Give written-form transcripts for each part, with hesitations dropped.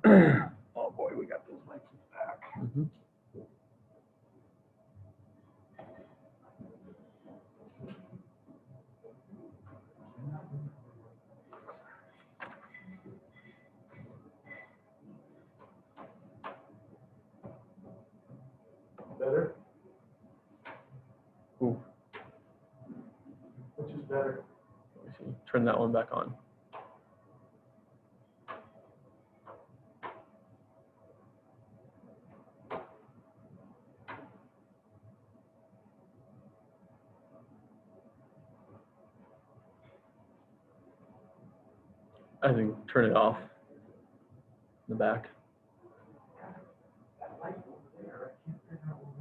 Oh boy, we got those lights back. Mm-hmm. Better? Ooh. Which is better? Let me see. Turn that one back on. I think turn it off in the back. That light over there, I can't figure out where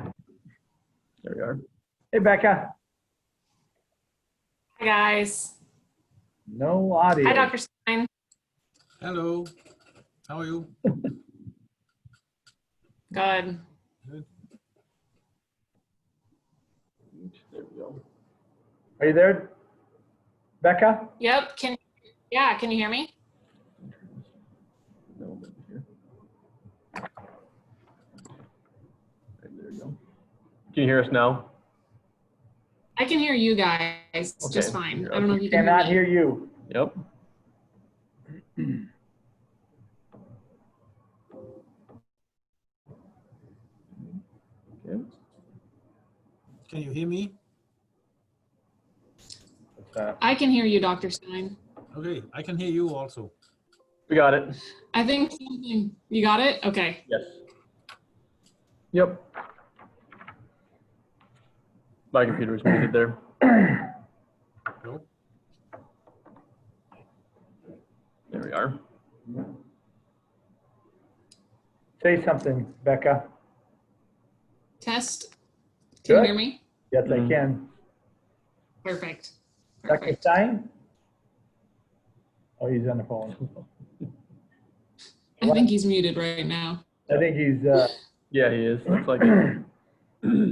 that. There we are. Hey, Becca. Hi, guys. No audio. Hi, Dr. Stein. Hello, how are you? Good. Good. There we go. Are you there, Becca? Yep. Can you hear me? No, over here. Right, there you go. Can you hear us now? I can hear you guys just Okay. fine. I don't know if you can Cannot hear me. hear you. Yep. Okay. Can you hear me? What's that? I can hear you, Dr. Stein. Okay, I can hear you also. We got it. I think something. You got it? Okay. Yes. Yep. My computer was muted there. Hello? There we are. Say something, Becca. Test. Can you Good. hear me? Yes, I Mhm. can. Perfect. Dr. Perfect. Stein? Oh, he's on the phone. I think he's muted right now. I think he's, Yeah, he is. Looks like it.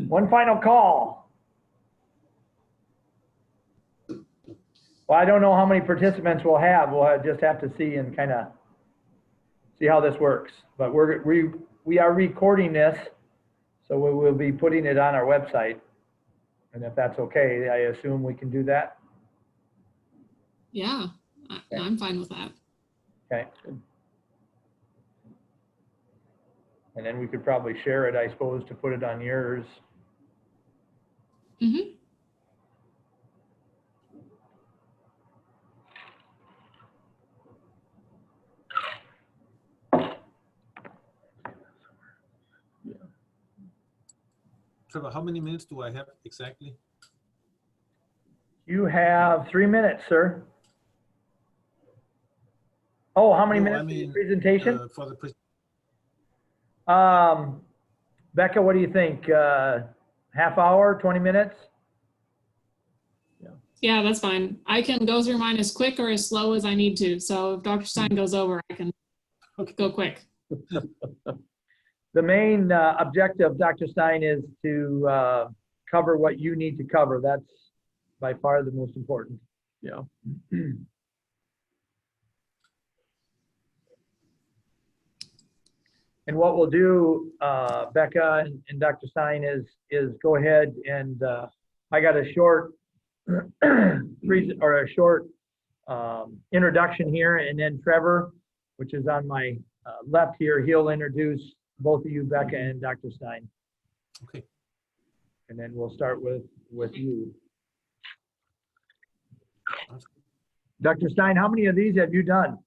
one final call. Well, I don't know how many participants we'll have. We'll just have to see and kind of see how this works. But we are recording this, so we will be putting it on our website. And if that's okay, I assume we can do that. Yeah, I'm fine with that. Okay. And then we could probably share it, I suppose, to put it on yours. Mm-hmm. Trevor, how many minutes do I have exactly? You have 3 minutes, sir. Oh, how many No, minutes I for your mean, presentation? For the Becca, what do you think? Half hour, 20 minutes? Yeah, that's fine. I can go through mine as quick or as slow as I need to. So if Dr. Stein goes over, I can go quick. The main objective, Dr. Stein, is to cover what you need to cover. That's by far the most important. Yeah. And what we'll do, Becca and Dr. Stein, is go ahead and I got a short introduction here, and then Trevor, which is on my left here, he'll introduce both of you, Becca and Dr. Stein. Okay. And then we'll start with you. Dr. Stein, how many of these have you done?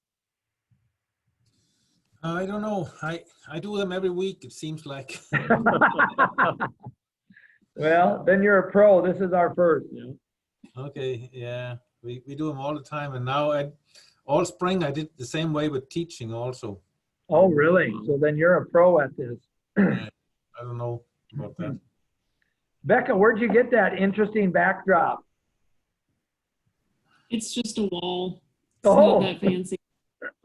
I don't know. I do them every week, it seems like. Well, then you're a pro. This is our first. Yeah. Okay, yeah, we do them all the time. And now all spring I did the same way with teaching also. Oh, really? So then you're a pro at this. I don't know about that. Becca, where'd you get that interesting backdrop? It's just a wall. It's Oh. not that fancy.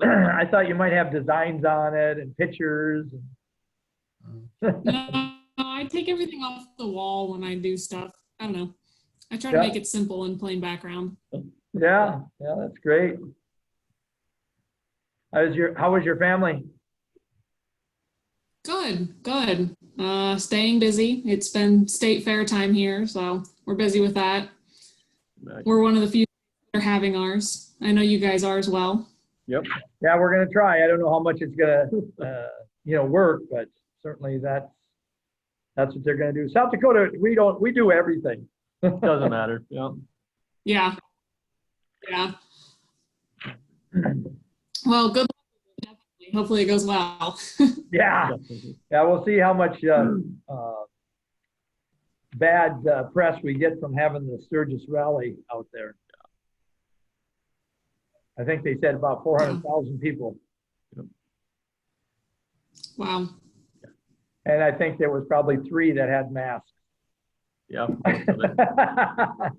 I thought you might have designs on it and pictures. No, I take everything off the wall when I do stuff. I don't know. I try to Yeah. make it simple and plain background. Yeah, yeah, that's great. How was your family? Good, good. Staying busy. It's been state fair time here, so we're busy with that. We're one of the few that are having ours. I know you guys are as well. Yep. Yeah, we're gonna try. I don't know how much it's gonna, work, but certainly that's what they're gonna do. South Dakota, we do everything. Doesn't matter. Yeah. Yeah. Yeah. Well, good luck. Definitely. Hopefully it goes well. Yeah, Definitely. yeah, we'll see how much bad press we get from having the Sturgis rally out there. I think they said about 400,000 people, Wow. and I think there was probably 3 that had masks. Yeah. Most of it.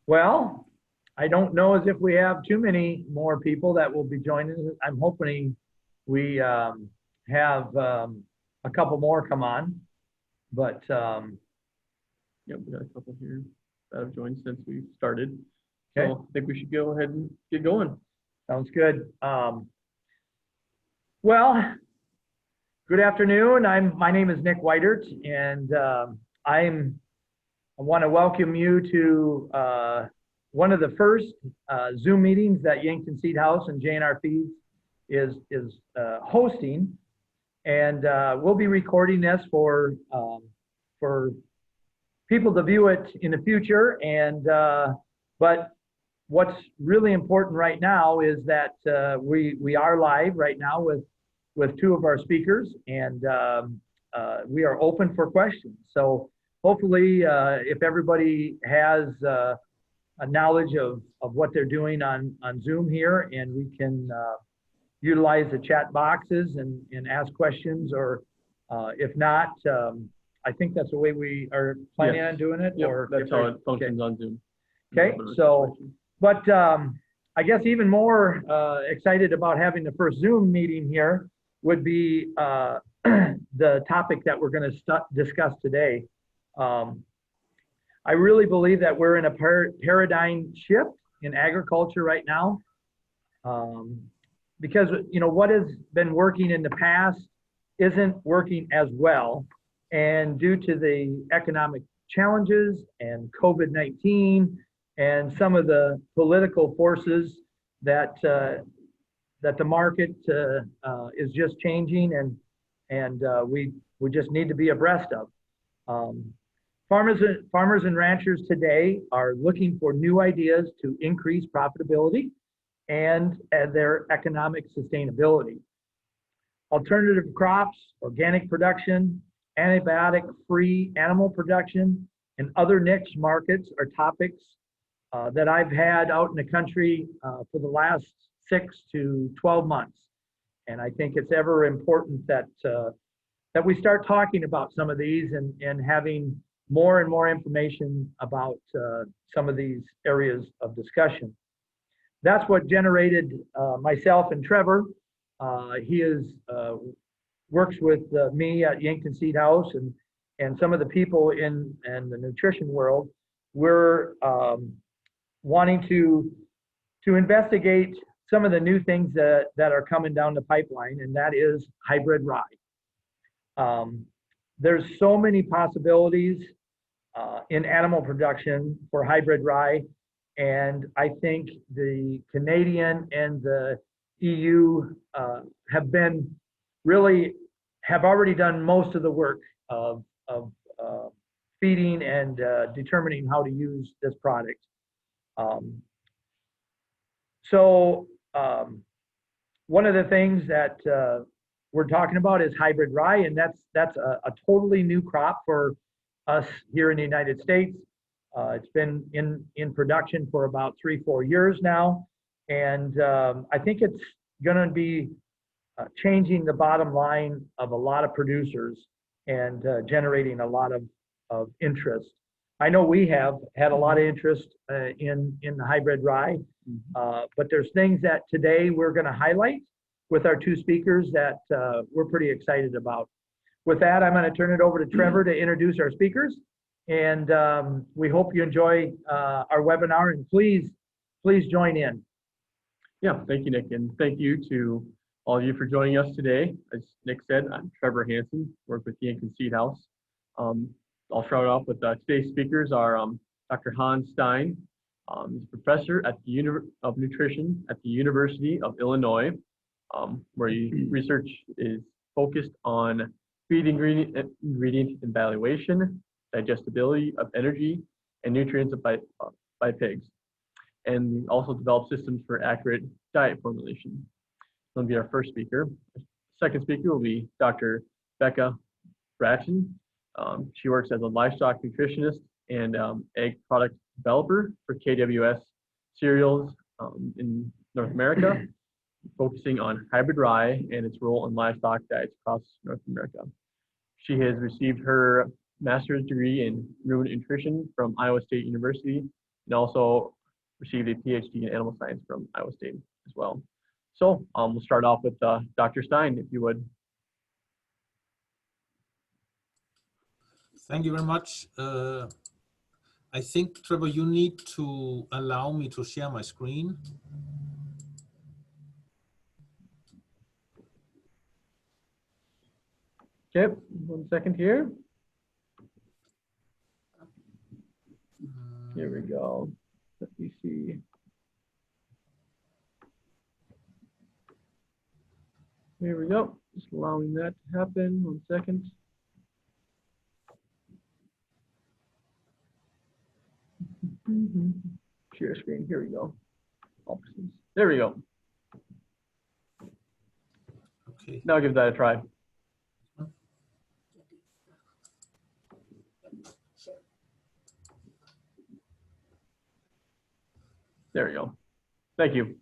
Well, I don't know as if we have too many more people that will be joining us. I'm hoping we have a couple more come on, but Yep. We got a couple here that have joined since we started. Okay. So I think we should go ahead and get going. sounds good. Well, good afternoon. My name is Nick Whitert, and I want to welcome you to one of the first Zoom meetings that Yankton Seed House and JNR Feeds is hosting, and we'll be recording this for people to view it in the future. And but what's really important right now is that we are live right now with 2 of our speakers, and we are open for questions. So hopefully, if everybody has a knowledge of what they're doing on Zoom here, and we can utilize the chat boxes and ask questions, or if not, I think that's the way we are planning on doing it. Yep. Or That's how it functions on Zoom. Okay, so, but I guess even more excited about having the first Zoom meeting here would be the topic that we're going to discuss today. I really believe that we're in a paradigm shift in agriculture right now, because what has been working in the past isn't working as well, and due to the economic challenges and COVID-19 and some of the political forces that the market is just changing, and we just need to be abreast of. Farmers and ranchers today are looking for new ideas to increase profitability and their economic sustainability. Alternative crops, organic production, antibiotic-free animal production, and other niche markets are topics that I've had out in the country for the last 6 to 12 months. And I think it's ever important that we start talking about some of these and having more and more information about some of these areas of discussion. That's what generated myself and Trevor. He works with me at Yankton Seed House, and some of the people in the nutrition world. We're wanting to investigate some of the new things that are coming down the pipeline, and that is hybrid rye. There's so many possibilities in animal production for hybrid rye, and I think the Canadian and the EU have already done most of the work of feeding and determining how to use this product. One of the things that we're talking about is hybrid rye, and that's a totally new crop for us here in the United States. It's been in production for about 3-4 years now, and I think it's going to be changing the bottom line of a lot of producers and generating a lot of interest. I know we have had a lot of interest in the hybrid rye, but there's things that today we're going to highlight with our 2 speakers that we're pretty excited about. with that, I'm going to turn it over to Trevor to introduce our speakers. And we hope you enjoy our webinar, and please join in. Yeah, thank you, Nick, and thank you to all of you for joining us today. As Nick said, I'm Trevor Hansen, work with Yankton Seed House. I'll start off with today's speakers are Dr. Hans Stein. He's a professor at the of Nutrition at the University of Illinois, where research is focused on feed ingredient evaluation, digestibility of energy, and nutrients by pigs. And also develop systems for accurate diet formulation. That'll be our first speaker. Second speaker will be Dr. Becca Bratchen. She works as a livestock nutritionist and egg product developer for KWS cereals in North America, focusing on hybrid rye and its role in livestock diets across North America. She has received her master's degree in ruminant nutrition from Iowa State University and also received a PhD in animal science from Iowa State as well. So we'll start off with Dr. Stein, if you would. Thank you very much. I think, Trevor, you need to allow me to share my screen. Okay, 1 second here. Here we go. Let me see. Here we go. Just allowing that to happen. 1 second. Share screen. Here we go. Options. There we go. Okay. Now give that a try. There we go. Thank you.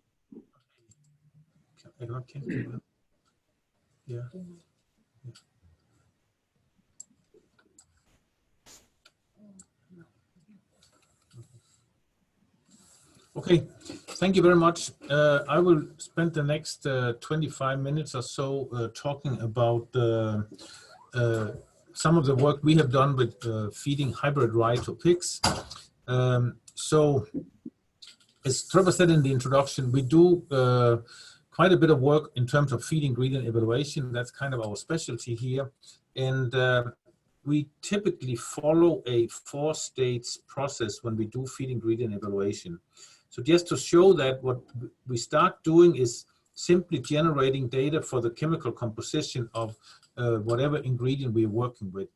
I cannot do that. Yeah. Okay, thank you very much. I will spend the next 25 minutes or so talking about some of the work we have done with feeding hybrid rye to pigs. So, as Trevor said in the introduction, we do quite a bit of work in terms of feed ingredient evaluation. That's kind of our specialty here. And we typically follow a 4-stage process when we do feed ingredient evaluation. So just to show that, what we start doing is simply generating data for the chemical composition of whatever ingredient we're working with.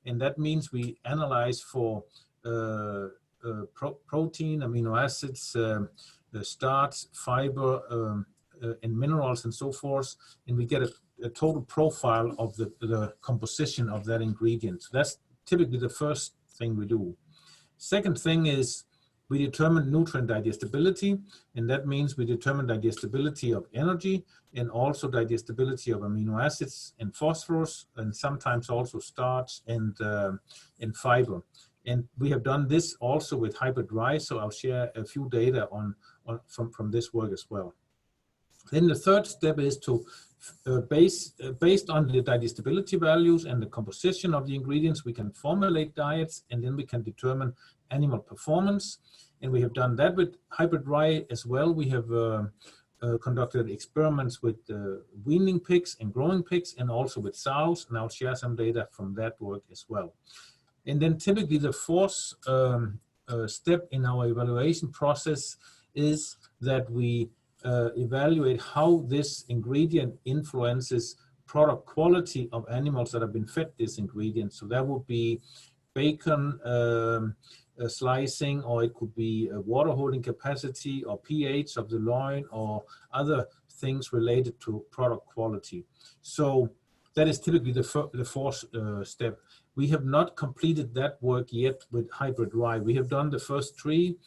And that means we analyze for protein, amino acids, starch, fiber, and minerals and so forth, and we get a total profile of the composition of that ingredient. So that's typically the first thing we do. Second thing is we determine nutrient digestibility, and that means we determine digestibility of energy and also digestibility of amino acids and phosphorus, and sometimes also starch and fiber. And we have done this also with hybrid rye, so I'll share a few data from this work as well. Then the third step is to, based on the digestibility values and the composition of the ingredients, we can formulate diets, and then we can determine animal performance. And we have done that with hybrid rye as well. We have conducted experiments with weaning pigs and growing pigs, and also with sows, and I'll share some data from that work as well. And then typically the fourth step in our evaluation process is that we evaluate how this ingredient influences product quality of animals that have been fed this ingredient. So that would be bacon slicing, or it could be water holding capacity, or pH of the loin, or other things related to product quality. So that is typically the fourth step. We have not completed that work yet with hybrid rye. We have done the first 3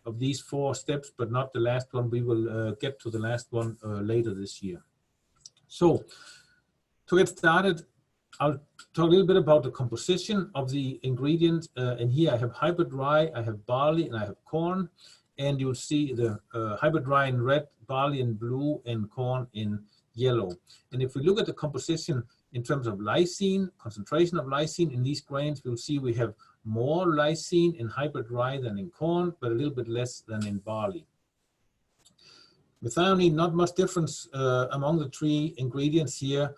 of these 4 steps, but not the last one. We will get to the last one later this year. So to get started, I'll talk a little bit about the composition of the ingredient. And here I have hybrid rye, I have barley, and I have corn. And you'll see the hybrid rye in red, barley in blue, and corn in yellow. And if we look at the composition, in terms of lysine, concentration of lysine in these grains, we'll see we have more lysine in hybrid rye than in corn, but a little bit less than in barley. Methionine, not much difference among the three ingredients here.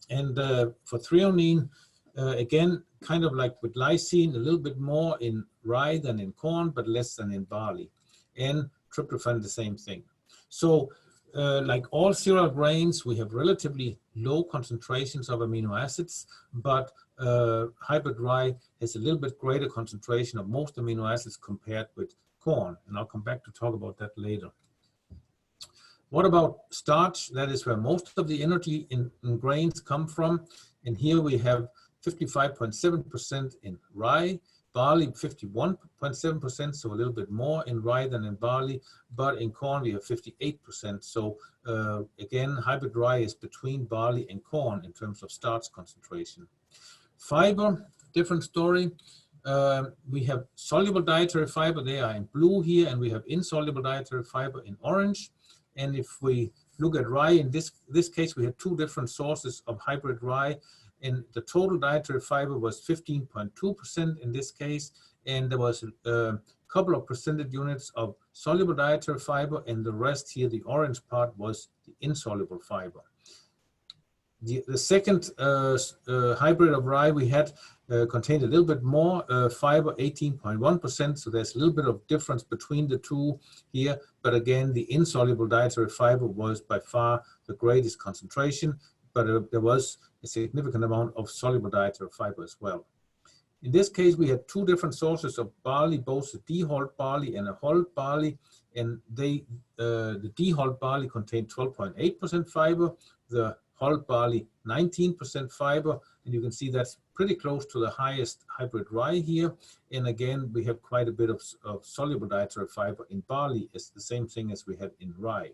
And for threonine, again, kind of like with lysine, a little bit more in rye than in corn, but less than in barley. And tryptophan, the same thing. So like all cereal grains, we have relatively low concentrations of amino acids, but hybrid rye has a little bit greater concentration of most amino acids compared with corn. And I'll come back to talk about that later. What about starch? That is where most of the energy in grains come from. And here we have 55.7% in rye, barley 51.7%, so a little bit more in rye than in barley, but in corn we have 58%. So again, hybrid rye is between barley and corn in terms of starch concentration. Fiber, different story. We have soluble dietary fiber, they are in blue here, and we have insoluble dietary fiber in orange. And if we look at rye, in this case, we had two different sources of hybrid rye, and the total dietary fiber was 15.2% in this case, and there was a couple of percentage units of soluble dietary fiber, and the rest here, the orange part, was the insoluble fiber. The second hybrid of rye we had contained a little bit more fiber, 18.1%, so there's a little bit of difference between the two here, but again, the insoluble dietary fiber was by far the greatest concentration, but there was a significant amount of soluble dietary fiber as well. In this case, we had two different sources of barley, both a dehulled barley and a hulled barley, and the dehulled barley contained 12.8% fiber, the hulled barley 19% fiber, and you can see that's pretty close to the highest hybrid rye here. And again, we have quite a bit of soluble dietary fiber in barley. It's the same thing as we had in rye.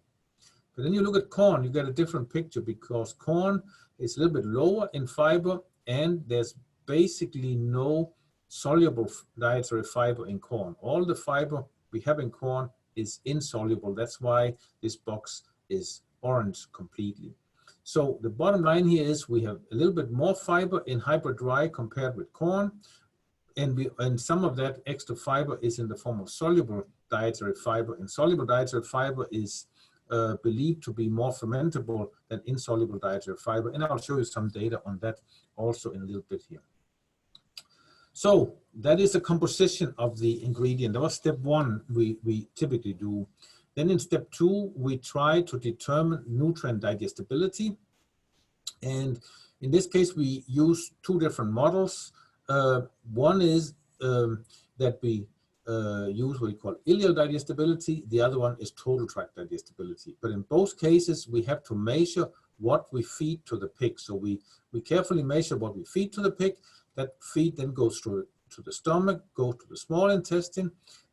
But then you look at corn, you get a different picture, because corn is a little bit lower in fiber, and there's basically no soluble dietary fiber in corn. All the fiber we have in corn is insoluble. That's why this box is orange completely. So the bottom line here is we have a little bit more fiber in hybrid rye compared with corn, and some of that extra fiber is in the form of soluble dietary fiber, and soluble dietary fiber is believed to be more fermentable than insoluble dietary fiber, and I'll show you some data on that also in a little bit here. So that is the composition of the ingredient. That was step one we typically do. Then in step two, we try to determine nutrient digestibility. And in this case, we use two different models. One is that we use what we call ileal digestibility. The other one is total tract digestibility. But in both cases, we have to measure what we feed to the pig. So we carefully measure what we feed to the pig. That feed then goes through to the stomach, goes to the small intestine.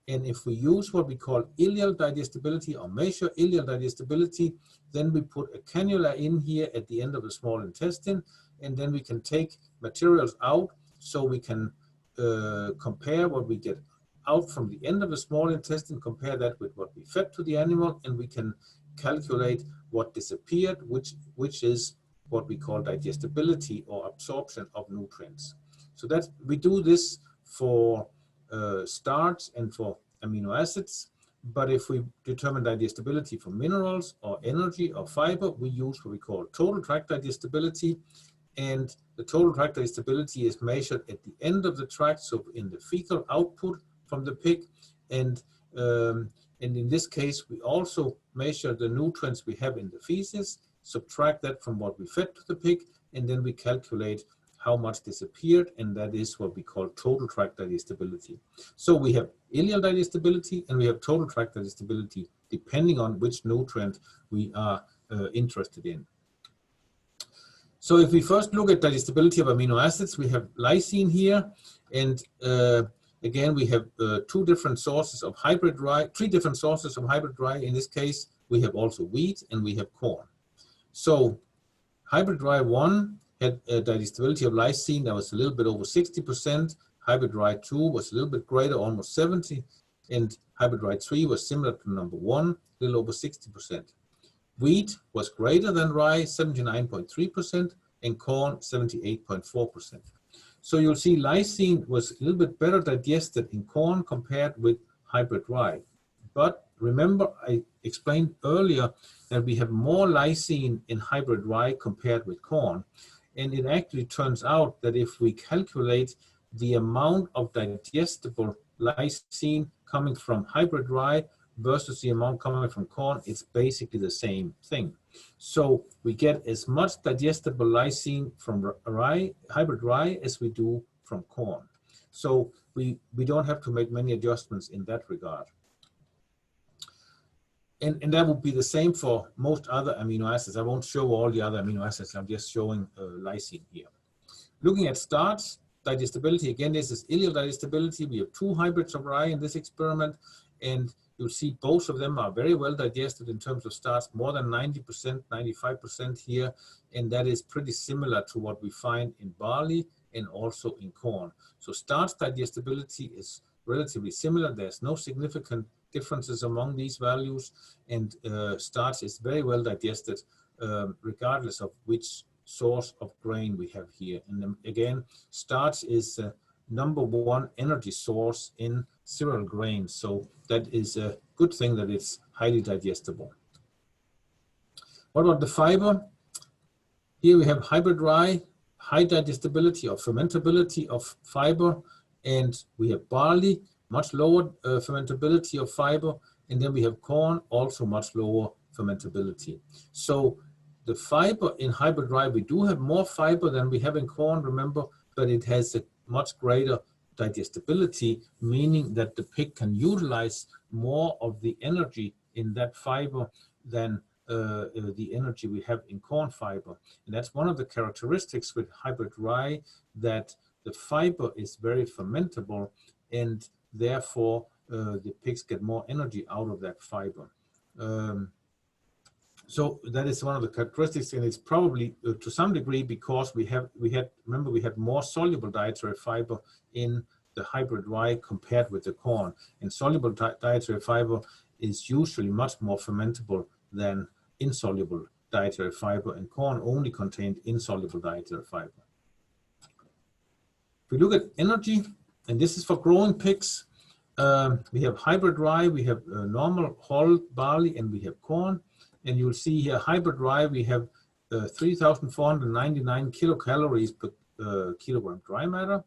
And if we use what we call ileal digestibility or measure ileal digestibility, then we put a cannula in here at the end of the small intestine, and then we can take materials out so we can compare what we get out from the end of the small intestine, compare that with what we fed to the animal, and we can calculate what disappeared, which is what we call digestibility or absorption of nutrients. So that we do this for starch and for amino acids, but if we determine digestibility for minerals or energy or fiber, we use what we call total tract digestibility, and the total tract digestibility is measured at the end of the tract, so in the fecal output from the pig, and in this case we also measure the nutrients we have in the feces, subtract that from what we fed to the pig, and then we calculate how much disappeared, and that is what we call total tract digestibility. So we have ileal digestibility and we have total tract digestibility depending on which nutrient we are interested in. So if we first look at digestibility of amino acids, we have lysine here, and again we have two different sources of hybrid rye, three different sources of hybrid rye. In this case, we have also wheat and we have corn. So hybrid rye 1 had a digestibility of lysine that was a little bit over 60%. Hybrid rye 2 was a little bit greater, almost 70%. And hybrid rye 3 was similar to number 1, a little over 60%. Wheat was greater than rye, 79.3%. and corn 78.4%. So you'll see lysine was a little bit better digested in corn compared with hybrid rye. But remember, I explained earlier that we have more lysine in hybrid rye compared with corn. And it actually turns out that if we calculate the amount of digestible lysine coming from hybrid rye versus the amount coming from corn, it's basically the same thing. So we get as much digestible lysine from hybrid rye as we do from corn. So we don't have to make many adjustments in that regard. And that would be the same for most other amino acids. I won't show all the other amino acids. I'm just showing lysine here. Looking at starch digestibility, again, this is ileal digestibility. We have 2 hybrids of rye in this experiment, and you'll see both of them are very well digested in terms of starch, more than 90%, 95% here, and that is pretty similar to what we find in barley and also in corn. So starch digestibility is relatively similar. There's no significant differences among these values, and starch is very well digested regardless of which source of grain we have here. And then again, starch is #1 energy source in cereal grains, so that is a good thing that it's highly digestible. What about the fiber? Here we have hybrid rye, high digestibility or fermentability of fiber, and we have barley, much lower fermentability of fiber, and then we have corn, also much lower fermentability. So the fiber in hybrid rye, we do have more fiber than we have in corn, remember, but it has a much greater digestibility, meaning that the pig can utilize more of the energy in that fiber than the energy we have in corn fiber. And that's one of the characteristics with hybrid rye, that the fiber is very fermentable, and therefore the pigs get more energy out of that fiber. So that is one of the characteristics, and it's probably to some degree because we had more soluble dietary fiber in the hybrid rye compared with the corn. And soluble dietary fiber is usually much more fermentable than insoluble dietary fiber, and corn only contained insoluble dietary fiber. If we look at energy, and this is for growing pigs, we have hybrid rye, we have normal whole barley, and we have corn. And you'll see here, hybrid rye, we have 3,499 kilocalories per kilogram dry matter.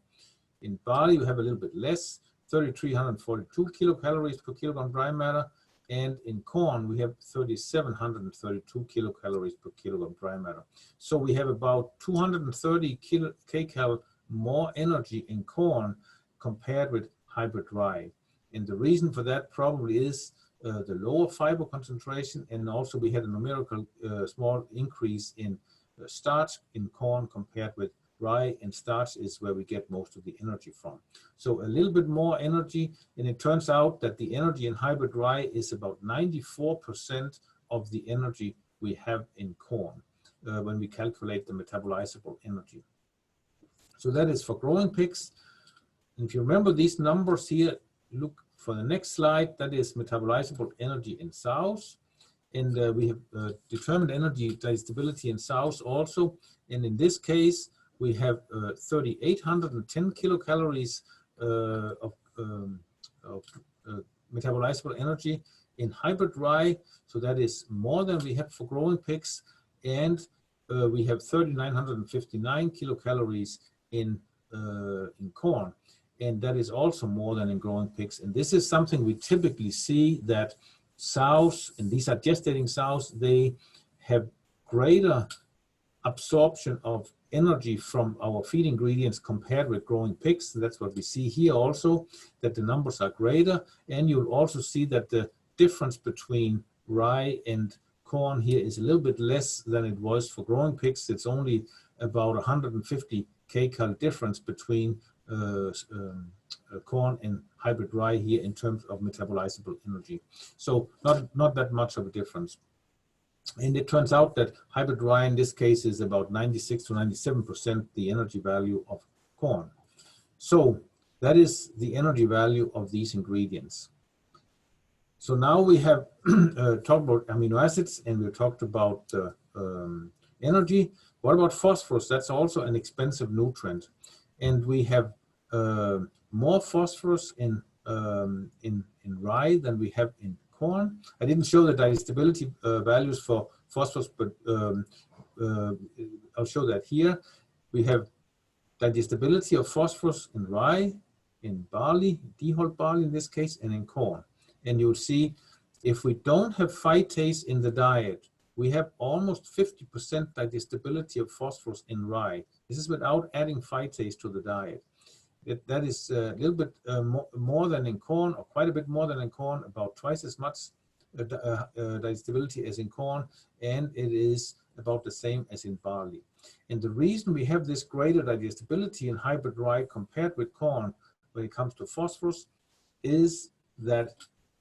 In barley, we have a little bit less, 3,342 kilocalories per kilogram dry matter. And in corn, we have 3,732 kilocalories per kilogram dry matter. So we have about 230 kcal more energy in corn compared with hybrid rye. And the reason for that probably is the lower fiber concentration, and also we had a numerical small increase in starch in corn compared with rye, and starch is where we get most of the energy from. So a little bit more energy, and it turns out that the energy in hybrid rye is about 94% of the energy we have in corn when we calculate the metabolizable energy. So that is for growing pigs. And if you remember these numbers here, look for the next slide, that is metabolizable energy in sows. And we have determined energy digestibility in sows also. And in this case, we have 3,810 kilocalories of metabolizable energy in hybrid rye. So that is more than we have for growing pigs. And we have 3,959 kilocalories in corn. And that is also more than in growing pigs. And this is something we typically see, that sows, and these are gestating sows, they have greater absorption of energy from our feed ingredients compared with growing pigs. That's what we see here also, that the numbers are greater. And you'll also see that the difference between rye and corn here is a little bit less than it was for growing pigs. It's only about 150 kcal difference between corn and hybrid rye here in terms of metabolizable energy. So not that much of a difference. And it turns out that hybrid rye in this case is about 96 to 97% the energy value of corn. So that is the energy value of these ingredients. So now we have talked about amino acids, and we talked about energy. What about phosphorus? That's also an expensive nutrient. And we have more phosphorus in rye than we have in corn. I didn't show the digestibility values for phosphorus, but I'll show that here. We have digestibility of phosphorus in rye, in barley, dehulled barley in this case, and in corn. And you'll see if we don't have phytase in the diet, we have almost 50% digestibility of phosphorus in rye. This is without adding phytase to the diet. That is a little bit more than in corn, or quite a bit more than in corn, about twice as much digestibility as in corn, and it is about the same as in barley. And the reason we have this greater digestibility in hybrid rye compared with corn when it comes to phosphorus is that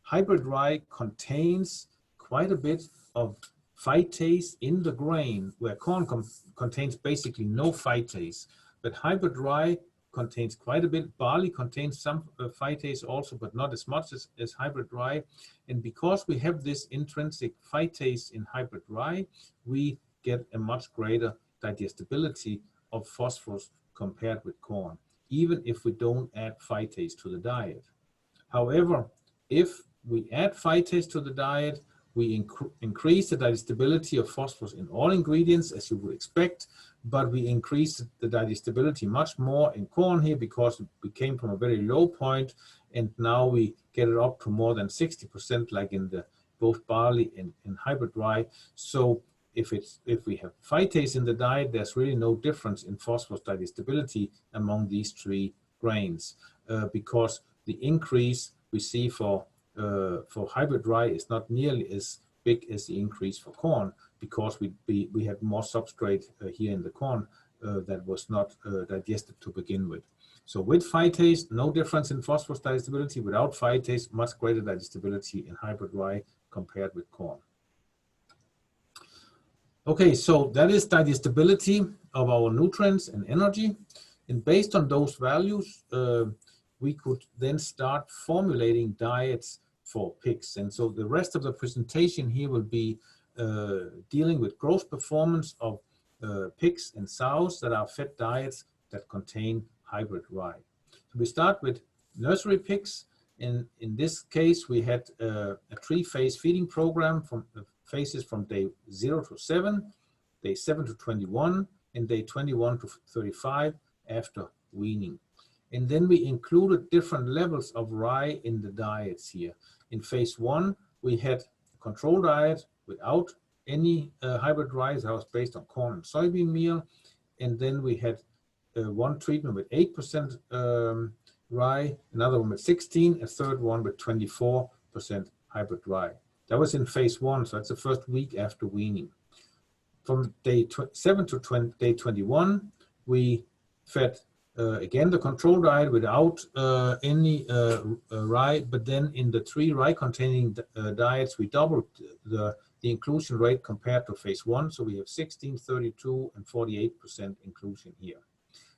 hybrid rye contains quite a bit of phytase in the grain, where corn contains basically no phytase. But hybrid rye contains quite a bit. Barley contains some phytase also, but not as much as hybrid rye. And because we have this intrinsic phytase in hybrid rye, we get a much greater digestibility of phosphorus compared with corn, even if we don't add phytase to the diet. However, if we add phytase to the diet, we increase the digestibility of phosphorus in all ingredients, as you would expect, but we increase the digestibility much more in corn here because we came from a very low point, and now we get it up to more than 60%, like in the both barley and hybrid rye. So if we have phytase in the diet, there's really no difference in phosphorus digestibility among these three grains, because the increase we see for hybrid rye is not nearly as big as the increase for corn, because we had more substrate here in the corn that was not digested to begin with. So with phytase, no difference in phosphorus digestibility. Without phytase, much greater digestibility in hybrid rye compared with corn. Okay, so that is digestibility of our nutrients and energy. And based on those values, we could then start formulating diets for pigs. And so the rest of the presentation here will be dealing with growth performance of pigs and sows that are fed diets that contain hybrid rye. So we start with nursery pigs. And in this case, we had a 3-phase feeding program from phases from day 0 to 7, day 7 to 21, and day 21 to 35 after weaning. And then we included different levels of rye in the diets here. In phase 1, we had a control diet without any hybrid rye that was based on corn and soybean meal. And then we had one treatment with 8% rye, another one with 16, a third one with 24% hybrid rye. That was in phase 1, so that's the first week after weaning. From day 7 to day 21, we fed again the control diet without any rye, but then in the 3 rye-containing diets, we doubled the inclusion rate compared to phase 1. So we have 16, 32, and 48% inclusion here.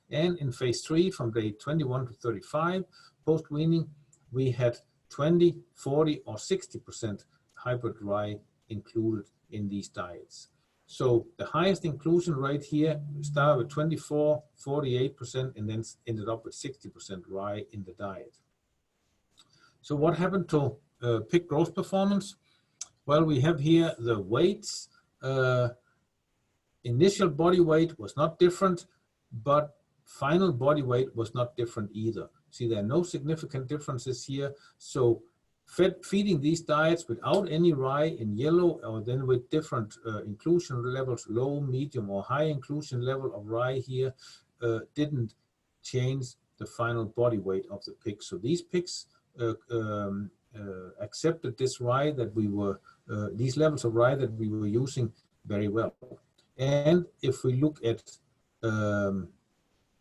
And in phase 3, from day 21 to 35, post-weaning, we had 20, 40, or 60% hybrid rye included in these diets. So the highest inclusion rate here started with 24, 48%, and then ended up with 60% rye in the diet. So what happened to pig growth performance? Well, we have here the weights. Initial body weight was not different, but final body weight was not different either. See, there are no significant differences here. So feeding these diets without any rye in yellow, or then with different inclusion levels, low, medium, or high inclusion level of rye here, didn't change the final body weight of the pig. So these pigs accepted this rye that we were, these levels of rye that we were using very well. And if we look at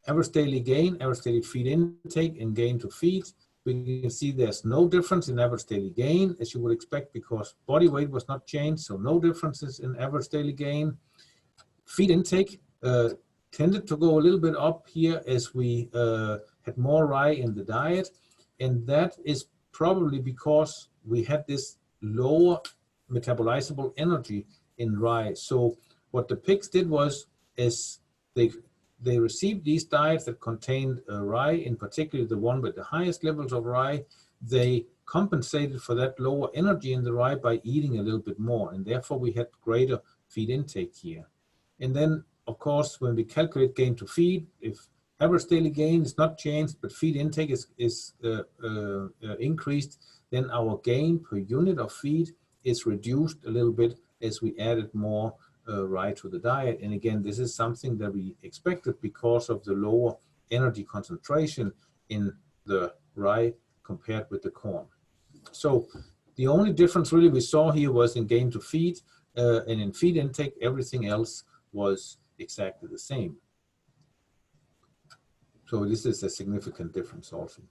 average daily gain, average daily feed intake, and gain to feed, we can see there's no difference in average daily gain, as you would expect, because body weight was not changed, so no differences in average daily gain. Feed intake tended to go a little bit up here as we had more rye in the diet, and that is probably because we had this lower metabolizable energy in rye. So what the pigs did was as they received these diets that contained rye, in particular the one with the highest levels of rye, they compensated for that lower energy in the rye by eating a little bit more, and therefore we had greater feed intake here. And then, of course, when we calculate gain to feed, if average daily gain is not changed, but feed intake is increased, then our gain per unit of feed is reduced a little bit as we added more rye to the diet. And again, this is something that we expected because of the lower energy concentration in the rye compared with the corn. So the only difference really we saw here was in gain to feed, and in feed intake, everything else was exactly the same. So this is a significant difference also.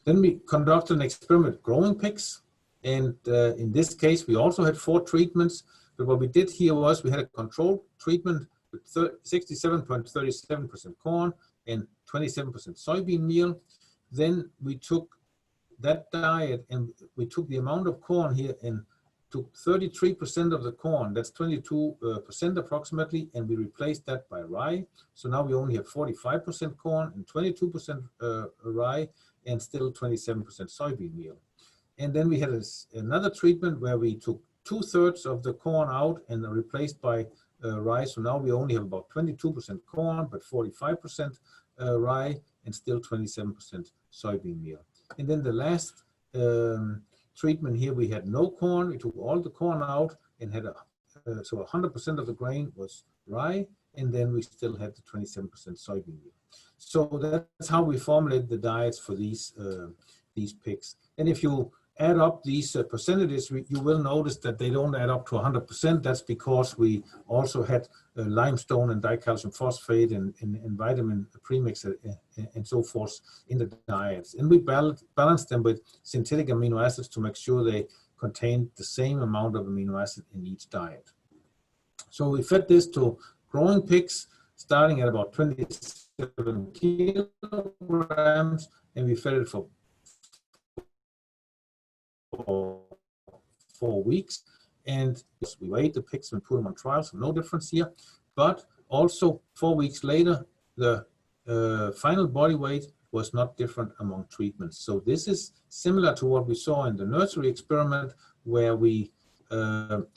Then we conducted an experiment with growing pigs, and in this case we also had 4 treatments, but what we did here was we had a control treatment with 67.37% corn and 27% soybean meal. Then we took that diet and we took the amount of corn here and took 33% of the corn, that's 22% approximately, and we replaced that by rye. So now we only have 45% corn and 22% rye and still 27% soybean meal. And then we had another treatment where we took 2/3 of the corn out and replaced by rye. So now we only have about 22% corn, but 45% rye and still 27% soybean meal. And then the last treatment here, we had no corn. We took all the corn out and had so 100% of the grain was rye, and then we still had the 27% soybean meal. So that's how we formulated the diets for these pigs. And if you add up these percentages, you will notice that they don't add up to 100%. That's because we also had limestone and dicalcium phosphate and vitamin premix and so forth in the diets. And we balanced them with synthetic amino acids to make sure they contained the same amount of amino acid in each diet. So we fed this to growing pigs starting at about 27 kilograms, and we fed it for 4 weeks, and we weighed the pigs and put them on trial, so no difference here. But also 4 weeks later, the final body weight was not different among treatments. So this is similar to what we saw in the nursery experiment, where we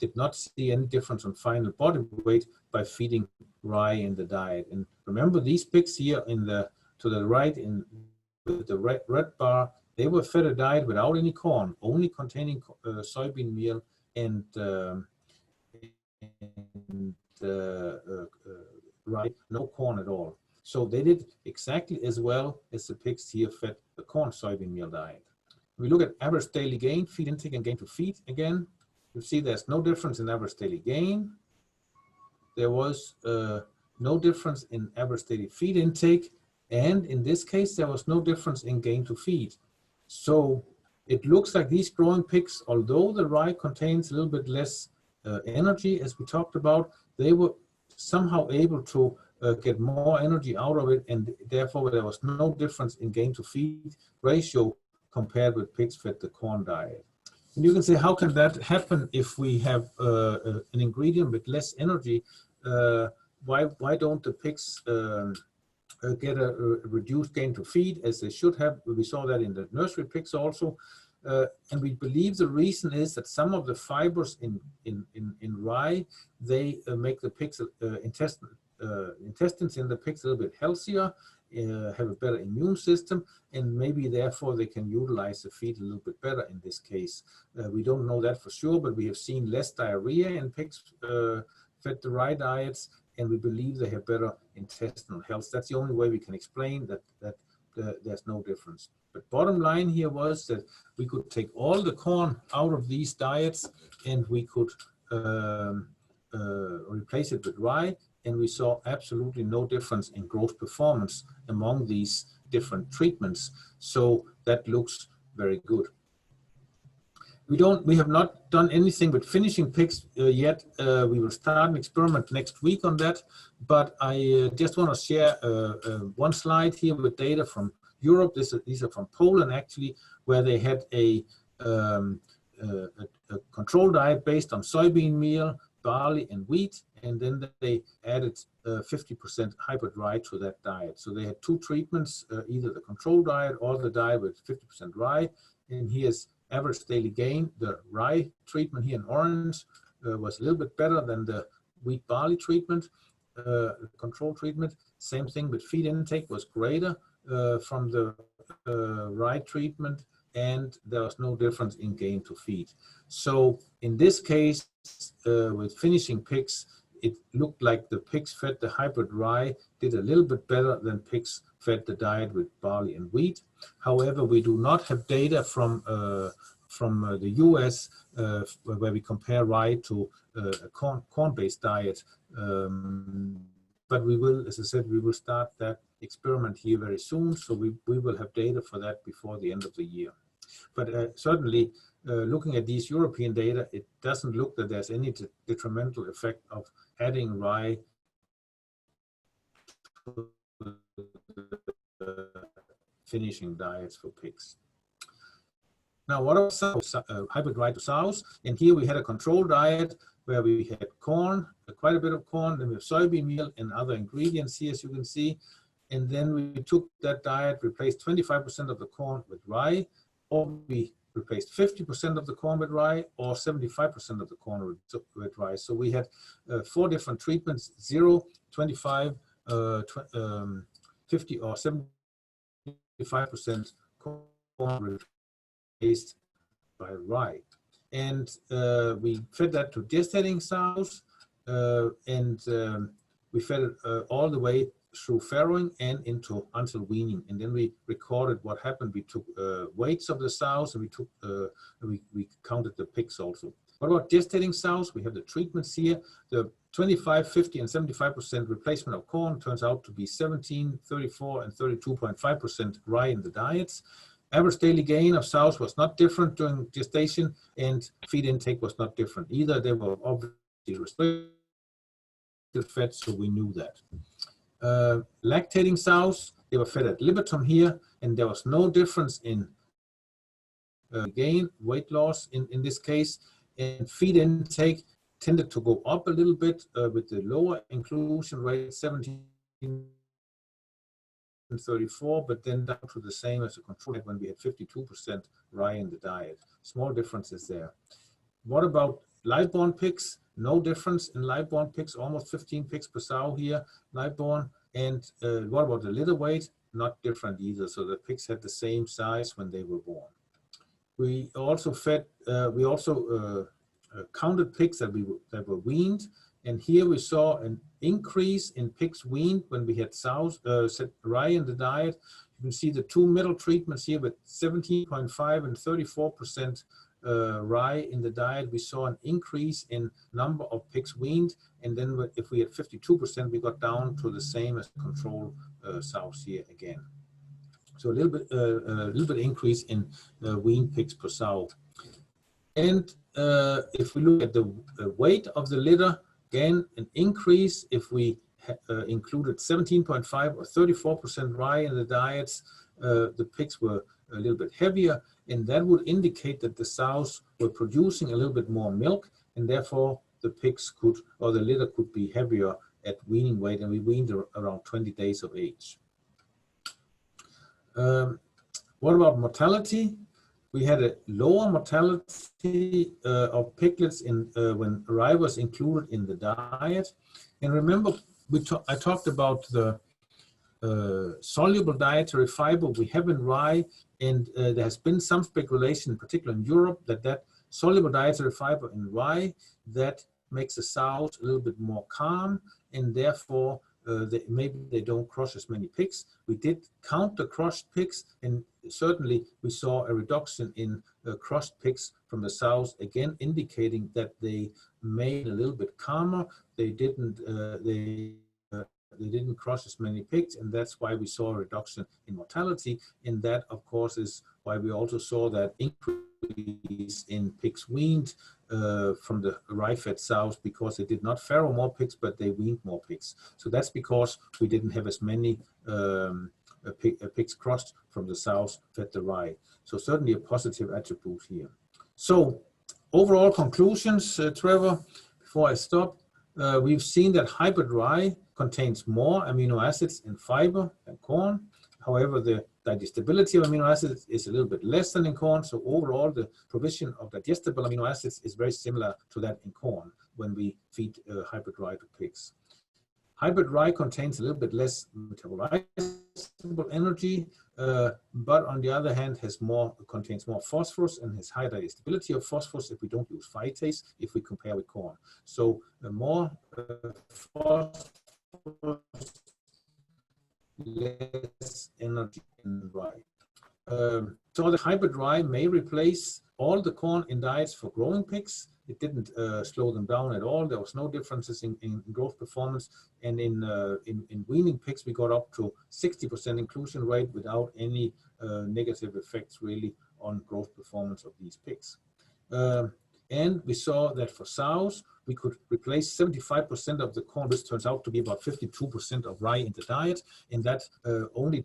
did not see any difference on final body weight by feeding rye in the diet. And remember, these pigs here to the right in with the red bar, they were fed a diet without any corn, only containing soybean meal and rye, no corn at all. So they did exactly as well as the pigs here fed the corn soybean meal diet. We look at average daily gain, feed intake, and gain to feed again. You see there's no difference in average daily gain. There was no difference in average daily feed intake. And in this case, there was no difference in gain to feed. So it looks like these growing pigs, although the rye contains a little bit less energy, as we talked about, they were somehow able to get more energy out of it, and therefore there was no difference in gain to feed ratio compared with pigs fed the corn diet. And you can say, how can that happen if we have an ingredient with less energy? Why don't the pigs get a reduced gain to feed as they should have? We saw that in the nursery pigs also. And we believe the reason is that some of the fibers in rye, they make the pigs intestines in the pigs a little bit healthier, have a better immune system, and maybe therefore they can utilize the feed a little bit better in this case. We don't know that for sure, but we have seen less diarrhea in pigs fed the rye diets, and we believe they have better intestinal health. That's the only way we can explain that there's no difference. But bottom line here was that we could take all the corn out of these diets and we could replace it with rye, and we saw absolutely no difference in growth performance among these different treatments. So that looks very good. We have not done anything with finishing pigs yet. We will start an experiment next week on that, but I just want to share one slide here with data from Europe. These are from Poland actually, where they had a control diet based on soybean meal, barley and wheat, and then they added 50% hybrid rye to that diet. So they had two treatments, either the control diet or the diet with 50% rye. And here's average daily gain. The rye treatment here in orange was a little bit better than the wheat barley treatment, control treatment. Same thing with feed intake was greater from the rye treatment, and there was no difference in gain to feed. So in this case, with finishing pigs, it looked like the pigs fed the hybrid rye did a little bit better than pigs fed the diet with barley and wheat. However, we do not have data from the US where we compare rye to a corn-based diet. But we will, as I said, we will start that experiment here very soon. So we will have data for that before the end of the year. But certainly, looking at these European data, it doesn't look that there's any detrimental effect of adding rye to finishing diets for pigs. Now, what are hybrid rye to sows? And here we had a control diet where we had corn, quite a bit of corn, then we have soybean meal and other ingredients here, as you can see. And then we took that diet, replaced 25% of the corn with rye, or we replaced 50% of the corn with rye, or 75% of the corn with rye. So we had 4 different treatments: 0, 25, 50, or 75% corn replaced by rye. And we fed that to gestating sows, and we fed it all the way through farrowing and until weaning. And then we recorded what happened. We took weights of the sows, and we counted the pigs also. What about gestating sows? We have the treatments here. The 25, 50, and 75% replacement of corn turns out to be 17, 34, and 32.5% rye in the diets. Average daily gain of sows was not different during gestation, and feed intake was not different either. They were obviously restricted fed, so we knew that. Lactating sows, they were fed at Libertum here, and there was no difference in gain, weight loss in this case, and feed intake tended to go up a little bit with the lower inclusion rate, 17 and 34, but then down to the same as a control when we had 52% rye in the diet. Small differences there. What about live-born pigs? No difference in live-born pigs, almost 15 pigs per sow here, live-born. And what about the litter weight? Not different either. So the pigs had the same size when they were born. We also counted pigs that were weaned. And here we saw an increase in pigs weaned when we had sows, rye in the diet. You can see the 2 middle treatments here with 17.5 and 34% rye in the diet. We saw an increase in number of pigs weaned, and then if we had 52%, we got down to the same as control sows here again. So a little bit increase in weaned pigs per sow. And if we look at the weight of the litter, again an increase if we included 17.5 or 34% rye in the diets. The pigs were a little bit heavier, and that would indicate that the sows were producing a little bit more milk, and therefore the pigs could, or the litter could be heavier at weaning weight, and we weaned around 20 days of age. What about mortality? We had a lower mortality of piglets when rye was included in the diet. And remember, I talked about the soluble dietary fiber we have in rye, and there has been some speculation, particularly in Europe, that soluble dietary fiber in rye that makes the sows a little bit more calm, and therefore maybe they don't crush as many pigs. We did count the crushed pigs, and certainly we saw a reduction in crushed pigs from the sows, again indicating that they made a little bit calmer. They didn't crush as many pigs, and that's why we saw a reduction in mortality. And that, of course, is why we also saw that increase in pigs weaned from the rye-fed sows, because they did not farrow more pigs, but they weaned more pigs. So that's because we didn't have as many pigs crushed from the sows fed the rye. So certainly a positive attribute here. So overall conclusions, Trevor, before I stop. we've seen that hybrid rye contains more amino acids and fiber than corn. However, the digestibility of amino acids is a little bit less than in corn. So overall, the provision of digestible amino acids is very similar to that in corn when we feed hybrid rye to pigs. Hybrid rye contains a little bit less metabolizable energy, but on the other hand contains more phosphorus and has higher digestibility of phosphorus if we don't use phytase, if we compare with corn. So more phosphorus, less energy in rye. So the hybrid rye may replace all the corn in diets for growing pigs. It didn't slow them down at all. There was no differences in growth performance. And in weaning pigs, we got up to 60% inclusion rate without any negative effects really on growth performance of these pigs. And we saw that for sows, we could replace 75% of the corn, which turns out to be about 52% of rye in the diet. And that the only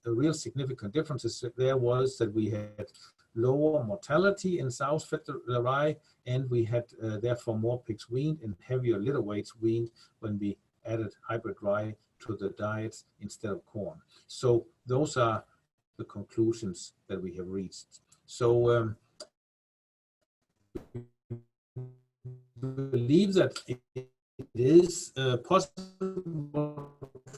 real significant differences there was that we had lower mortality in sows fed the rye, and we had therefore more pigs weaned and heavier litter weights weaned when we added hybrid rye to the diets instead of corn. So those are the conclusions that we have reached. So believe that it is possible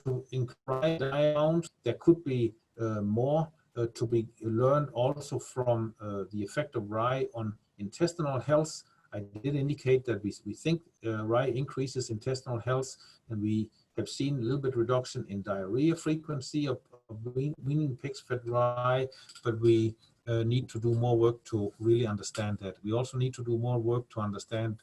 to increase diet amount. There could be more to be learned also from the effect of rye on intestinal health. I did indicate that we think rye increases intestinal health, and we have seen a little bit reduction in diarrhea frequency of weaning pigs fed rye, but we need to do more work to really understand that. We also need to do more work to understand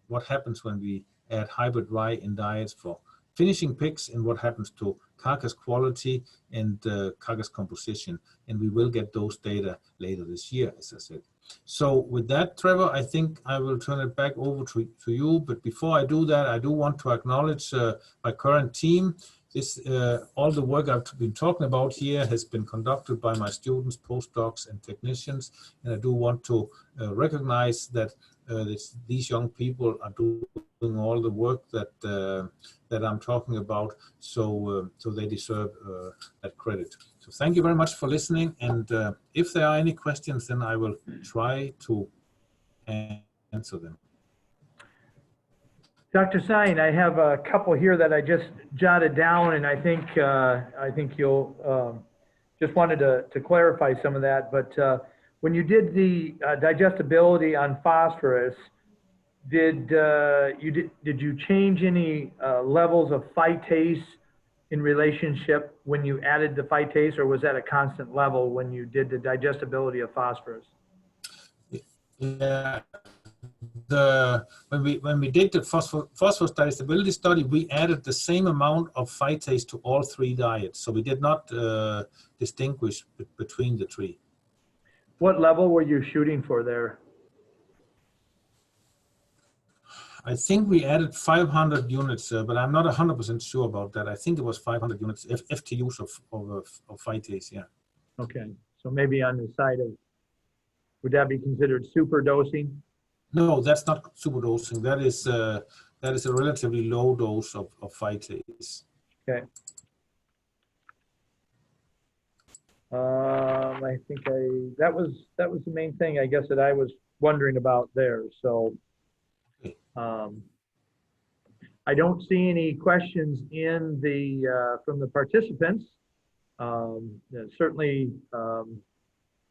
what happens when we add hybrid rye in diets for finishing pigs and what happens to carcass quality and carcass composition. And we will get those data later this year, as I said. So with that, Trevor, I think I will turn it back over to you. But before I do that, I do want to acknowledge my current team. All the work I've been talking about here has been conducted by my students, postdocs, and technicians. And I do want to recognize that these young people are doing all the work that I'm talking about. So they deserve that credit. So thank you very much for listening. And if there are any questions, then I will try to answer them. Dr. Stein, I have a couple here that I just jotted down, and I think you'll just wanted to clarify some of that. But when you did the digestibility on phosphorus, did you change any levels of phytase in relationship when you added the phytase, or was that a constant level when you did the digestibility of phosphorus? Yeah. When we did the phosphorus digestibility study, we added the same amount of phytase to all three diets. So we did not distinguish between the three. What level were you shooting for there? I think we added 500 units, but I'm not 100% sure about that. I think it was 500 units FTUs of phytase, yeah. Okay, so maybe on the side of, would that be considered super dosing? No, that's not super dosing. That is a relatively low dose of phytase. Okay. I think that was the main thing, I guess, that I was wondering about there. So I don't see any questions in the from the participants. Certainly,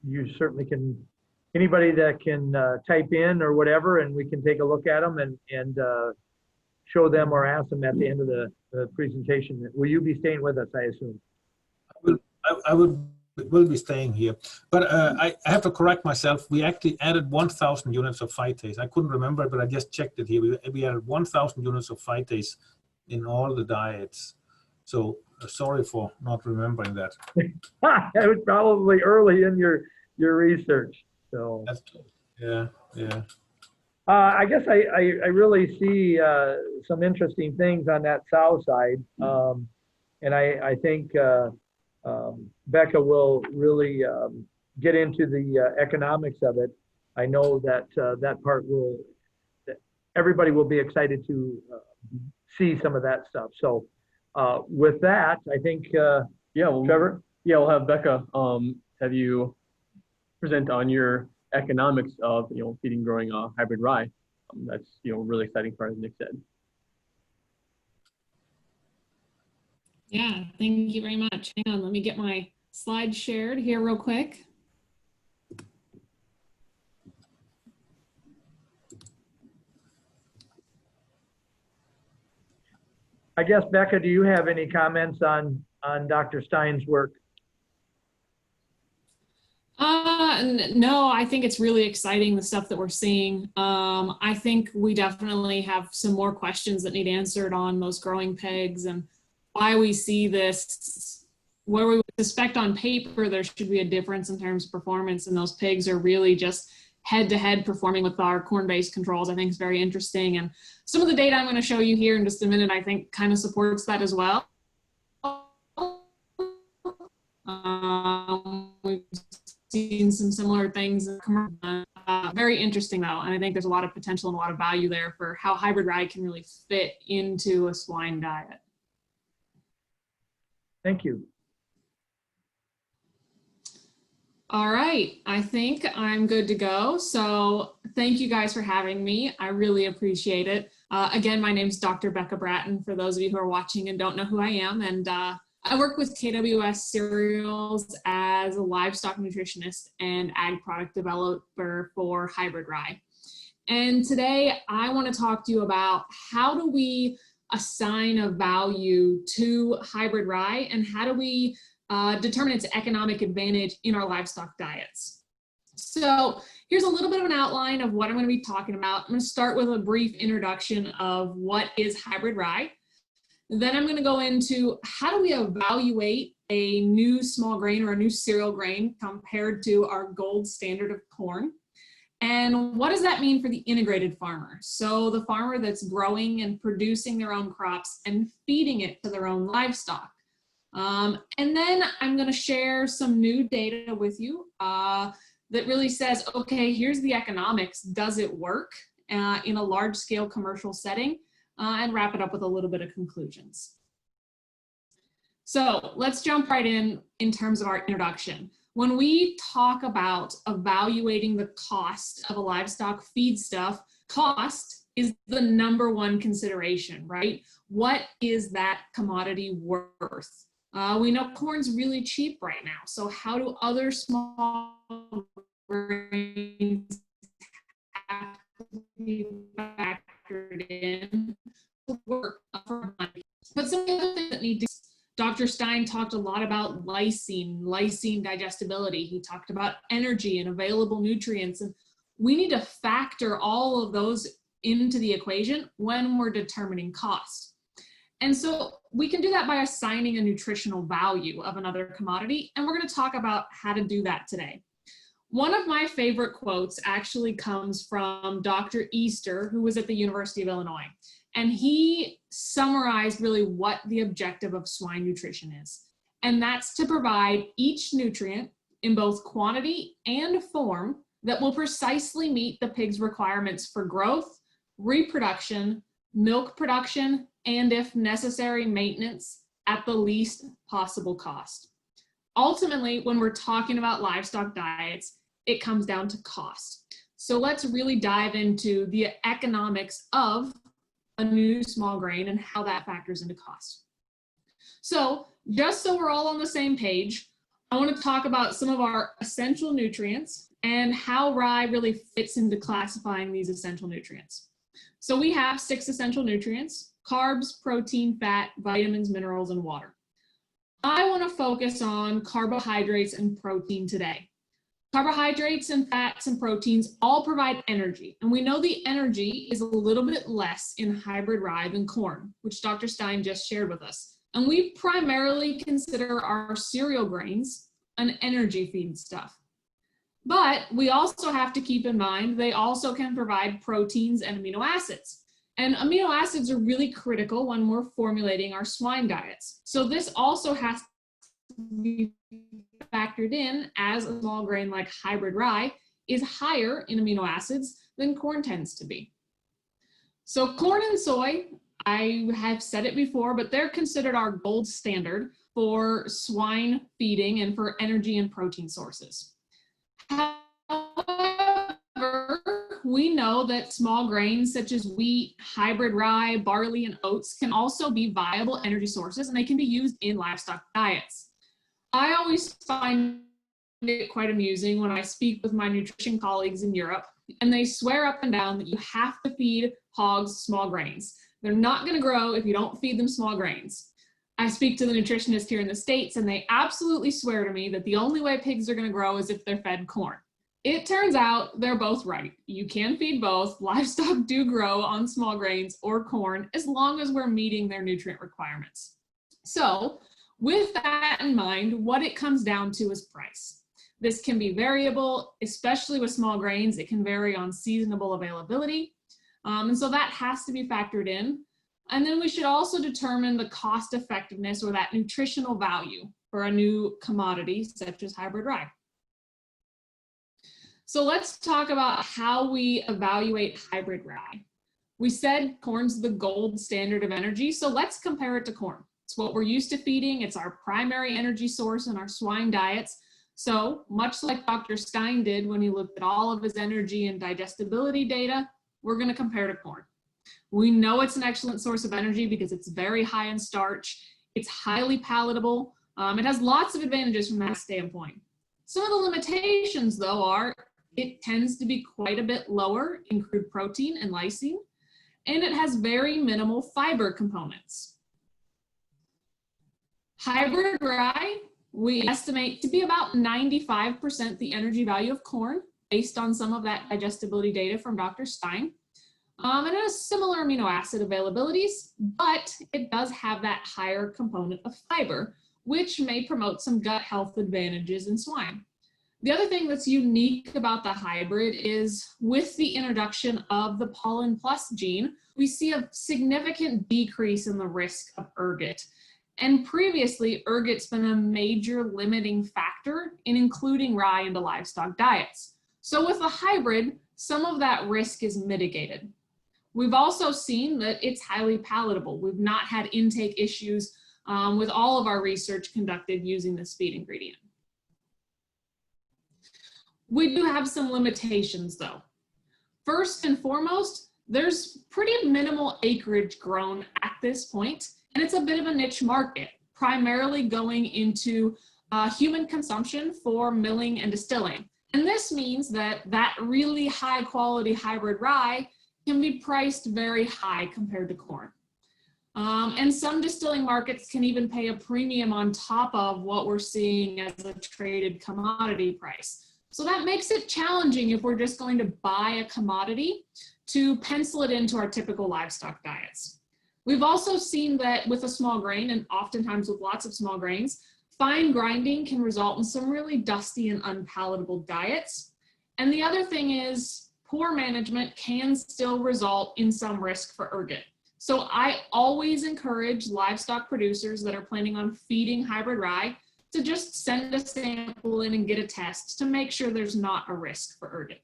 you certainly can. Anybody that can type in or whatever, and we can take a look at them and show them or ask them at the end of the presentation. Will you be staying with us, I assume? I will be staying here. But I have to correct myself. We actually added 1,000 units of phytase. I couldn't remember it, but I just checked it here. We added 1,000 units of phytase in all the diets. So sorry for not remembering that. It was probably early in your research. So yeah. I guess I really see some interesting things on that south side, and I think Becca will really get into the economics of it. I know that that part will everybody will be excited to see some of that stuff. So with that, I think, Trevor? Yeah, we'll have Becca have you present on your economics of feeding growing hybrid rye. That's really exciting part, as Nick said. Yeah, thank you very much. Hang on, let me get my slide shared here real quick. I guess, Becca, do you have any comments on Dr. Stein's work? No, I think it's really exciting, the stuff that we're seeing. I think we definitely have some more questions that need answered on those growing pigs and why we see this, where we suspect on paper there should be a difference in terms of performance, and those pigs are really just head-to-head performing with our corn-based controls. I think is very interesting. And some of the data I'm going to show you here in just a minute, I think kind of supports that as well. We've seen some similar things. Very interesting though, and I think there's a lot of potential and a lot of value there for how hybrid rye can really fit into a swine diet. Thank you. All right, I think I'm good to go. So thank you guys for having me. I really appreciate it. Again, my name is Dr. Becca Bratton, for those of you who are watching and don't know who I am. And I work with KWS Cereals as a livestock nutritionist and ag product developer for hybrid rye. And today I want to talk to you about how do we assign a value to hybrid rye and how do we determine its economic advantage in our livestock diets. So here's a little bit of an outline of what I'm going to be talking about. I'm going to start with a brief introduction of what is hybrid rye. Then I'm going to go into how do we evaluate a new small grain or a new cereal grain compared to our gold standard of corn. And what does that mean for the integrated farmer? So the farmer that's growing and producing their own crops and feeding it to their own livestock. And then I'm going to share some new data with you that really says, okay, here's the economics. Does it work in a large scale commercial setting? And wrap it up with a little bit of conclusions. So let's jump right in terms of our introduction. When we talk about evaluating the cost of a livestock feedstuff, cost is the #1 consideration, right? What is that commodity worth? We know corn's really cheap right now. So how do other small grains have to be factored in to work for money? But some of the other things that need to, Dr. Stein talked a lot about lysine digestibility. He talked about energy and available nutrients. And we need to factor all of those into the equation when we're determining cost. And so we can do that by assigning a nutritional value of another commodity. And we're going to talk about how to do that today. One of my favorite quotes actually comes from Dr. Easter, who was at the University of Illinois. And he summarized really what the objective of swine nutrition is. And that's to provide each nutrient in both quantity and form that will precisely meet the pig's requirements for growth, reproduction, milk production, and if necessary, maintenance at the least possible cost. Ultimately, when we're talking about livestock diets, it comes down to cost. So let's really dive into the economics of a new small grain and how that factors into cost. So just so we're all on the same page, I want to talk about some of our essential nutrients and how rye really fits into classifying these essential nutrients. So we have 6 essential nutrients: carbs, protein, fat, vitamins, minerals, and water. I want to focus on carbohydrates and protein today. Carbohydrates and fats and proteins all provide energy. And we know the energy is a little bit less in hybrid rye than corn, which Dr. Stein just shared with us. And we primarily consider our cereal grains an energy feed stuff. But we also have to keep in mind they also can provide proteins and amino acids. And amino acids are really critical when we're formulating our swine diets. So this also has to be factored in, as a small grain like hybrid rye is higher in amino acids than corn tends to be. So corn and soy, I have said it before, but they're considered our gold standard for swine feeding and for energy and protein sources. However, we know that small grains such as wheat, hybrid rye, barley, and oats can also be viable energy sources, and they can be used in livestock diets. I always find it quite amusing when I speak with my nutrition colleagues in Europe, and they swear up and down that you have to feed hogs small grains. They're not going to grow if you don't feed them small grains. I speak to the nutritionist here in the States, and they absolutely swear to me that the only way pigs are going to grow is if they're fed corn. It turns out they're both right. You can feed both. Livestock do grow on small grains or corn as long as we're meeting their nutrient requirements. So with that in mind, what it comes down to is price. This can be variable, especially with small grains. It can vary on seasonable availability. And so that has to be factored in. And then we should also determine the cost effectiveness or that nutritional value for a new commodity such as hybrid rye. So let's talk about how we evaluate hybrid rye. We said corn's the gold standard of energy, so let's compare it to corn. It's what we're used to feeding. It's our primary energy source in our swine diets. So much like Dr. Stein did when he looked at all of his energy and digestibility data, we're going to compare to corn. We know it's an excellent source of energy because it's very high in starch. It's highly palatable. It has lots of advantages from that standpoint. Some of the limitations, though, are it tends to be quite a bit lower in crude protein and lysine, and it has very minimal fiber components. Hybrid rye, we estimate to be about 95% the energy value of corn based on some of that digestibility data from Dr. Stein. It has similar amino acid availabilities, but it does have that higher component of fiber, which may promote some gut health advantages in swine. The other thing that's unique about the hybrid is with the introduction of the pollen plus gene, we see a significant decrease in the risk of ergot. And previously, ergot's been a major limiting factor in including rye into livestock diets. So with a hybrid, some of that risk is mitigated. We've also seen that it's highly palatable. We've not had intake issues with all of our research conducted using this feed ingredient. We do have some limitations though. First and foremost, there's pretty minimal acreage grown at this point, and it's a bit of a niche market, primarily going into human consumption for milling and distilling. And this means that that really high quality hybrid rye can be priced very high compared to corn. And some distilling markets can even pay a premium on top of what we're seeing as a traded commodity price. So that makes it challenging if we're just going to buy a commodity to pencil it into our typical livestock diets. We've also seen that with a small grain, and oftentimes with lots of small grains, fine grinding can result in some really dusty and unpalatable diets. And the other thing is poor management can still result in some risk for ergot. So I always encourage livestock producers that are planning on feeding hybrid rye to just send a sample in and get a test to make sure there's not a risk for ergot.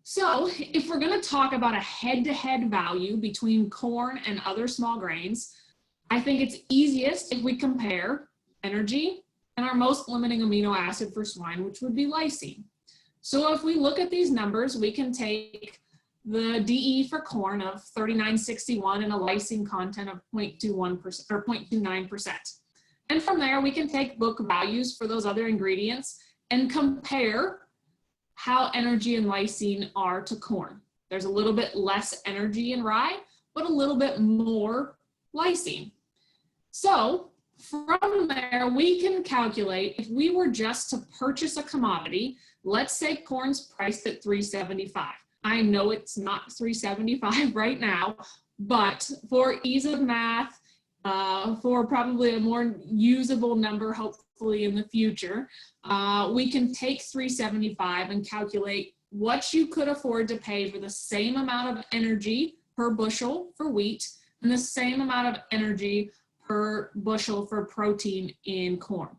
So if we're going to talk about a head-to-head value between corn and other small grains, I think it's easiest if we compare energy and our most limiting amino acid for swine, which would be lysine. So if we look at these numbers, we can take the DE for corn of 3961 and a lysine content of 0.21% or 0.29%. And from there, we can take book values for those other ingredients and compare how energy and lysine are to corn. There's a little bit less energy in rye, but a little bit more lysine. So from there, we can calculate if we were just to purchase a commodity, let's say corn's priced at $3.75. I know it's not $3.75 right now, but for ease of math, for probably a more usable number, hopefully in the future, we can take $3.75 and calculate what you could afford to pay for the same amount of energy per bushel for wheat and the same amount of energy per bushel for protein in corn.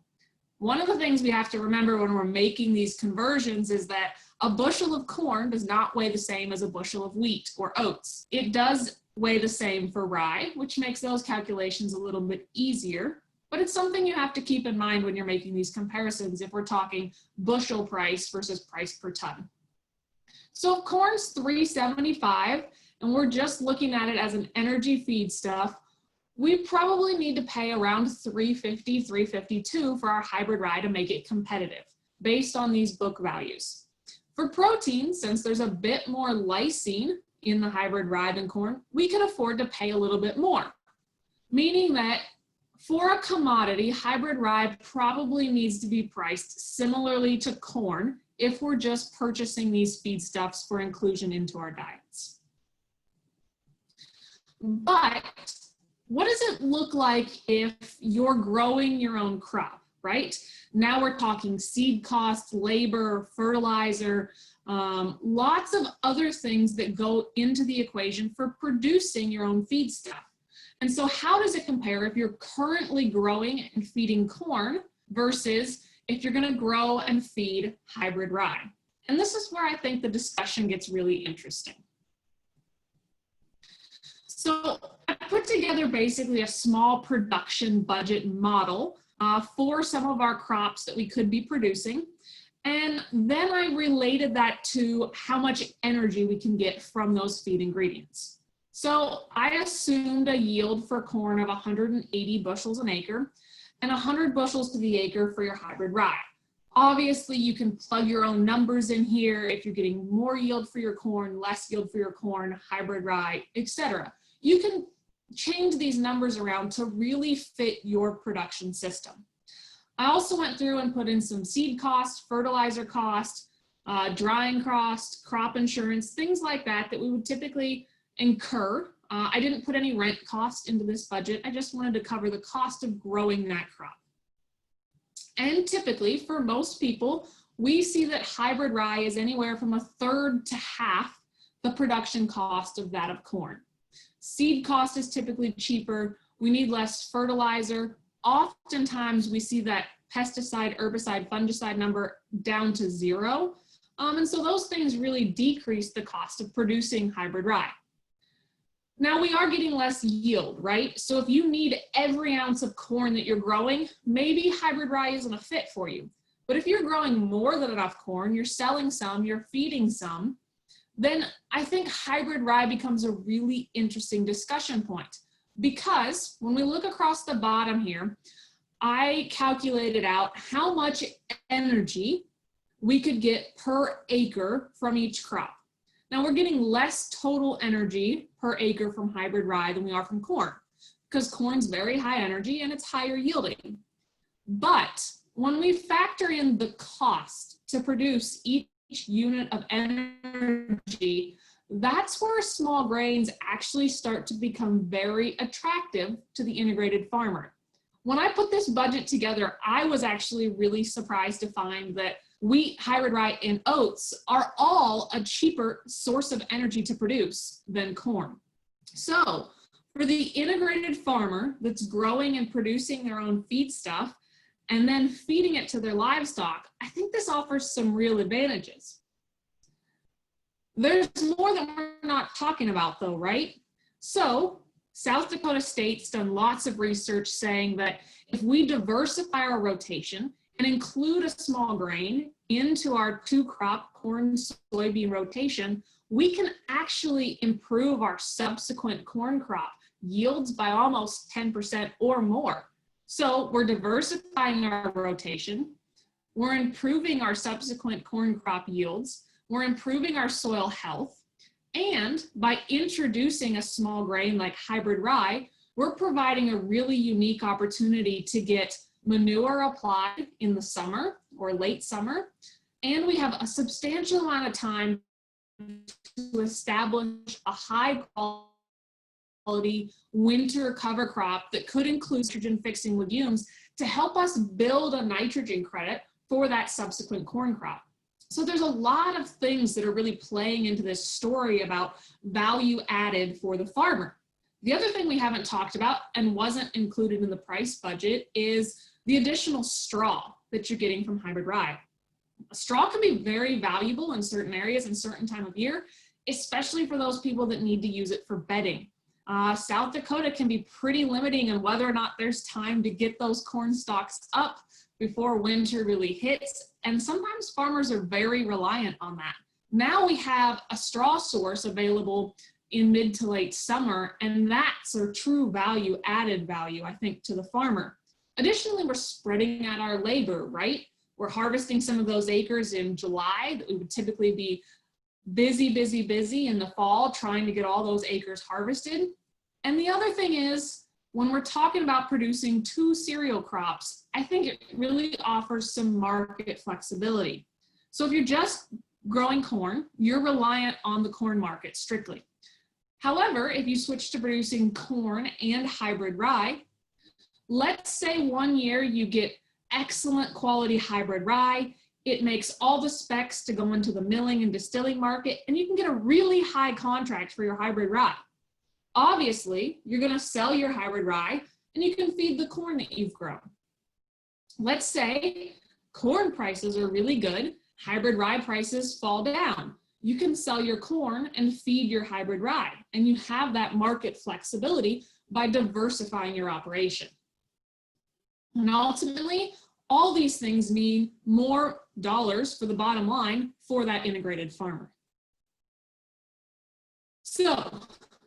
One of the things we have to remember when we're making these conversions is that a bushel of corn does not weigh the same as a bushel of wheat or oats. It does weigh the same for rye, which makes those calculations a little bit easier, but it's something you have to keep in mind when you're making these comparisons if we're talking bushel price versus price per ton. So if corn's $3.75 and we're just looking at it as an energy feedstuff, we probably need to pay around $3.50, $3.52 for our hybrid rye to make it competitive based on these book values. For protein, since there's a bit more lysine in the hybrid rye than corn, we can afford to pay a little bit more, meaning that for a commodity, hybrid rye probably needs to be priced similarly to corn if we're just purchasing these feedstuffs for inclusion into our diets. But what does it look like if you're growing your own crop, right? Now we're talking seed costs, labor, fertilizer, lots of other things that go into the equation for producing your own feed stuff. And so how does it compare if you're currently growing and feeding corn versus if you're going to grow and feed hybrid rye? And this is where I think the discussion gets really interesting. So I put together basically a small production budget model for some of our crops that we could be producing. And then I related that to how much energy we can get from those feed ingredients. So I assumed a yield for corn of 180 bushels an acre and 100 bushels to the acre for your hybrid rye. Obviously, you can plug your own numbers in here if you're getting more yield for your corn, less yield for your corn, hybrid rye, etc. You can change these numbers around to really fit your production system. I also went through and put in some seed cost, fertilizer cost, drying cost, crop insurance, things like that that we would typically incur. I didn't put any rent cost into this budget. I just wanted to cover the cost of growing that crop. And typically, for most people, we see that hybrid rye is anywhere from 1/3 to half the production cost of that of corn. Seed cost is typically cheaper. We need less fertilizer. Oftentimes we see that pesticide, herbicide, fungicide number down to 0. And so those things really decrease the cost of producing hybrid rye. Now we are getting less yield, right? So if you need every ounce of corn that you're growing, maybe hybrid rye isn't a fit for you. But if you're growing more than enough corn, you're selling some, you're feeding some, then I think hybrid rye becomes a really interesting discussion point. Because when we look across the bottom here, I calculated out how much energy we could get per acre from each crop. Now we're getting less total energy per acre from hybrid rye than we are from corn, because corn's very high energy and it's higher yielding. But when we factor in the cost to produce each unit of energy, that's where small grains actually start to become very attractive to the integrated farmer. When I put this budget together, I was actually really surprised to find that wheat, hybrid rye, and oats are all a cheaper source of energy to produce than corn. So for the integrated farmer that's growing and producing their own feed stuff and then feeding it to their livestock, I think this offers some real advantages. There's more that we're not talking about though, right? So South Dakota State's done lots of research saying that if we diversify our rotation and include a small grain into our 2-crop corn soybean rotation, we can actually improve our subsequent corn crop yields by almost 10% or more. So we're diversifying our rotation, we're improving our subsequent corn crop yields, we're improving our soil health, and by introducing a small grain like hybrid rye, we're providing a really unique opportunity to get manure applied in the summer or late summer, and we have a substantial amount of time to establish a high quality winter cover crop that could include nitrogen fixing legumes to help us build a nitrogen credit for that subsequent corn crop. So there's a lot of things that are really playing into this story about value added for the farmer. The other thing we haven't talked about and wasn't included in the price budget is the additional straw that you're getting from hybrid rye. Straw can be very valuable in certain areas and certain time of year, especially for those people that need to use it for bedding. South Dakota can be pretty limiting on whether or not there's time to get those corn stalks up before winter really hits. And sometimes farmers are very reliant on that. Now we have a straw source available in mid to late summer, and that's a true value, added value, I think, to the farmer. Additionally, we're spreading out our labor, right? We're harvesting some of those acres in July that we would typically be busy in the fall trying to get all those acres harvested. And the other thing is, when we're talking about producing 2 cereal crops, I think it really offers some market flexibility. So if you're just growing corn, you're reliant on the corn market strictly. However, if you switch to producing corn and hybrid rye, let's say one year you get excellent quality hybrid rye, it makes all the specs to go into the milling and distilling market, and you can get a really high contract for your hybrid rye. Obviously, you're going to sell your hybrid rye and you can feed the corn that you've grown. Let's say corn prices are really good, hybrid rye prices fall down. You can sell your corn and feed your hybrid rye, and you have that market flexibility by diversifying your operation. And ultimately, all these things mean more dollars for the bottom line for that integrated farmer. So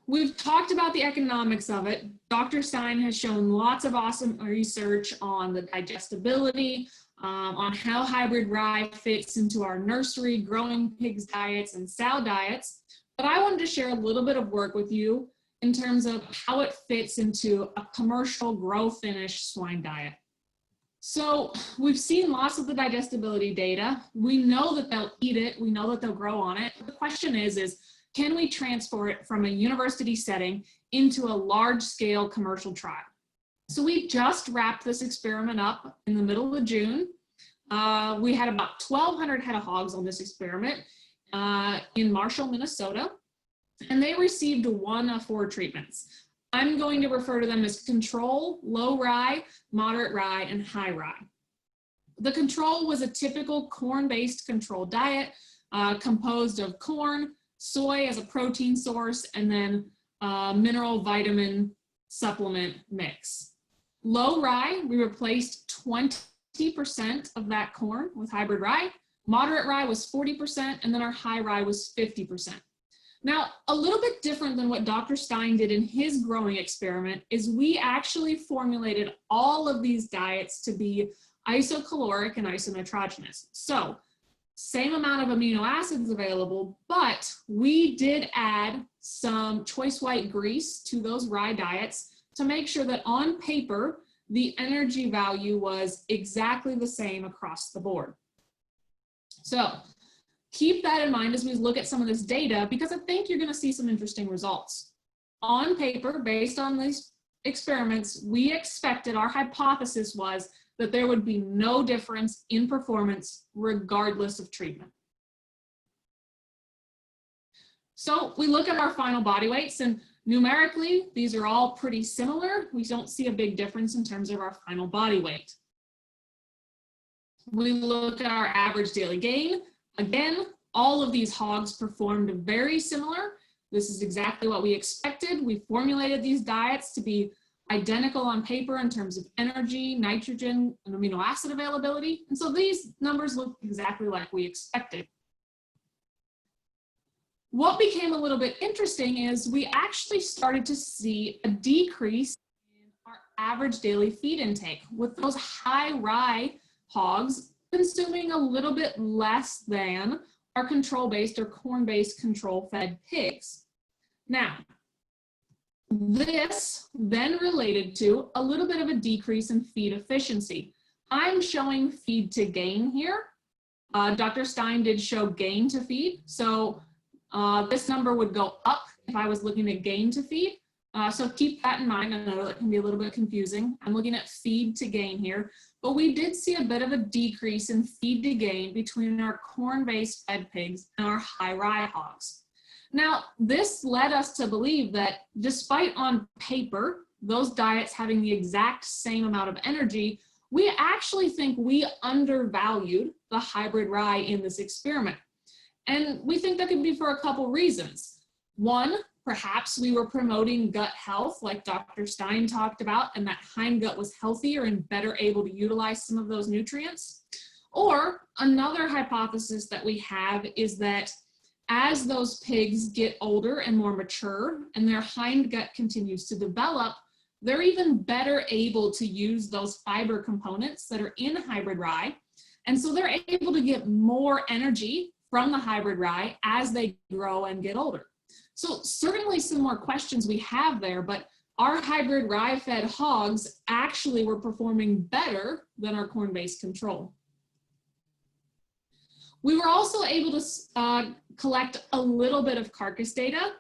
we've talked about the economics of it. Dr. Stein has shown lots of awesome research on the digestibility, on how hybrid rye fits into our nursery, growing pigs diets, and sow diets. But I wanted to share a little bit of work with you in terms of how it fits into a commercial grow finish swine diet. So we've seen lots of the digestibility data. We know that they'll eat it. We know that they'll grow on it. The question is can we transfer it from a university setting into a large-scale commercial trial? So we just wrapped this experiment up in the middle of June. We had about 1,200 head of hogs on this experiment in Marshall, Minnesota, and they received 1 of 4 treatments. I'm going to refer to them as control, low rye, moderate rye, and high rye. The control was a typical corn-based control diet composed of corn, soy as a protein source, and then mineral vitamin supplement mix. Low rye, we replaced 20% of that corn with hybrid rye. Moderate rye was 40%, and then our high rye was 50%. Now, a little bit different than what Dr. Stein did in his growing experiment is we actually formulated all of these diets to be isocaloric and isonitrogenous. So, same amount of amino acids available, but we did add some choice white grease to those rye diets to make sure that on paper, the energy value was exactly the same across the board. So keep that in mind as we look at some of this data, because I think you're going to see some interesting results. On paper, based on these experiments, we expected, our hypothesis was that there would be no difference in performance regardless of treatment. So we look at our final body weights, and numerically, these are all pretty similar. We don't see a big difference in terms of our final body weight. We look at our average daily gain. Again, all of these hogs performed very similar. This is exactly what we expected. We formulated these diets to be identical on paper in terms of energy, nitrogen, and amino acid availability. And so these numbers look exactly like we expected. What became a little bit interesting is we actually started to see a decrease in our average daily feed intake, with those high rye hogs consuming a little bit less than our control-based or corn-based control-fed pigs. Now, this then related to a little bit of a decrease in feed efficiency. I'm showing feed to gain here. Dr. Stein did show gain to feed. So this number would go up if I was looking at gain to feed. So keep that in mind. I know that can be a little bit confusing. I'm looking at feed to gain here, but we did see a bit of a decrease in feed to gain between our corn-based fed pigs and our high rye hogs. Now, this led us to believe that despite on paper, those diets having the exact same amount of energy, we actually think we undervalued the hybrid rye in this experiment. And we think that could be for a couple reasons. One, perhaps we were promoting gut health like Dr. Stein talked about, and that hindgut was healthier and better able to utilize some of those nutrients. Or another hypothesis that we have is that as those pigs get older and more mature and their hindgut continues to develop, they're even better able to use those fiber components that are in hybrid rye. And so they're able to get more energy from the hybrid rye as they grow and get older. So certainly some more questions we have there, but our hybrid rye fed hogs actually were performing better than our corn-based control. We were also able to collect a little bit of carcass data.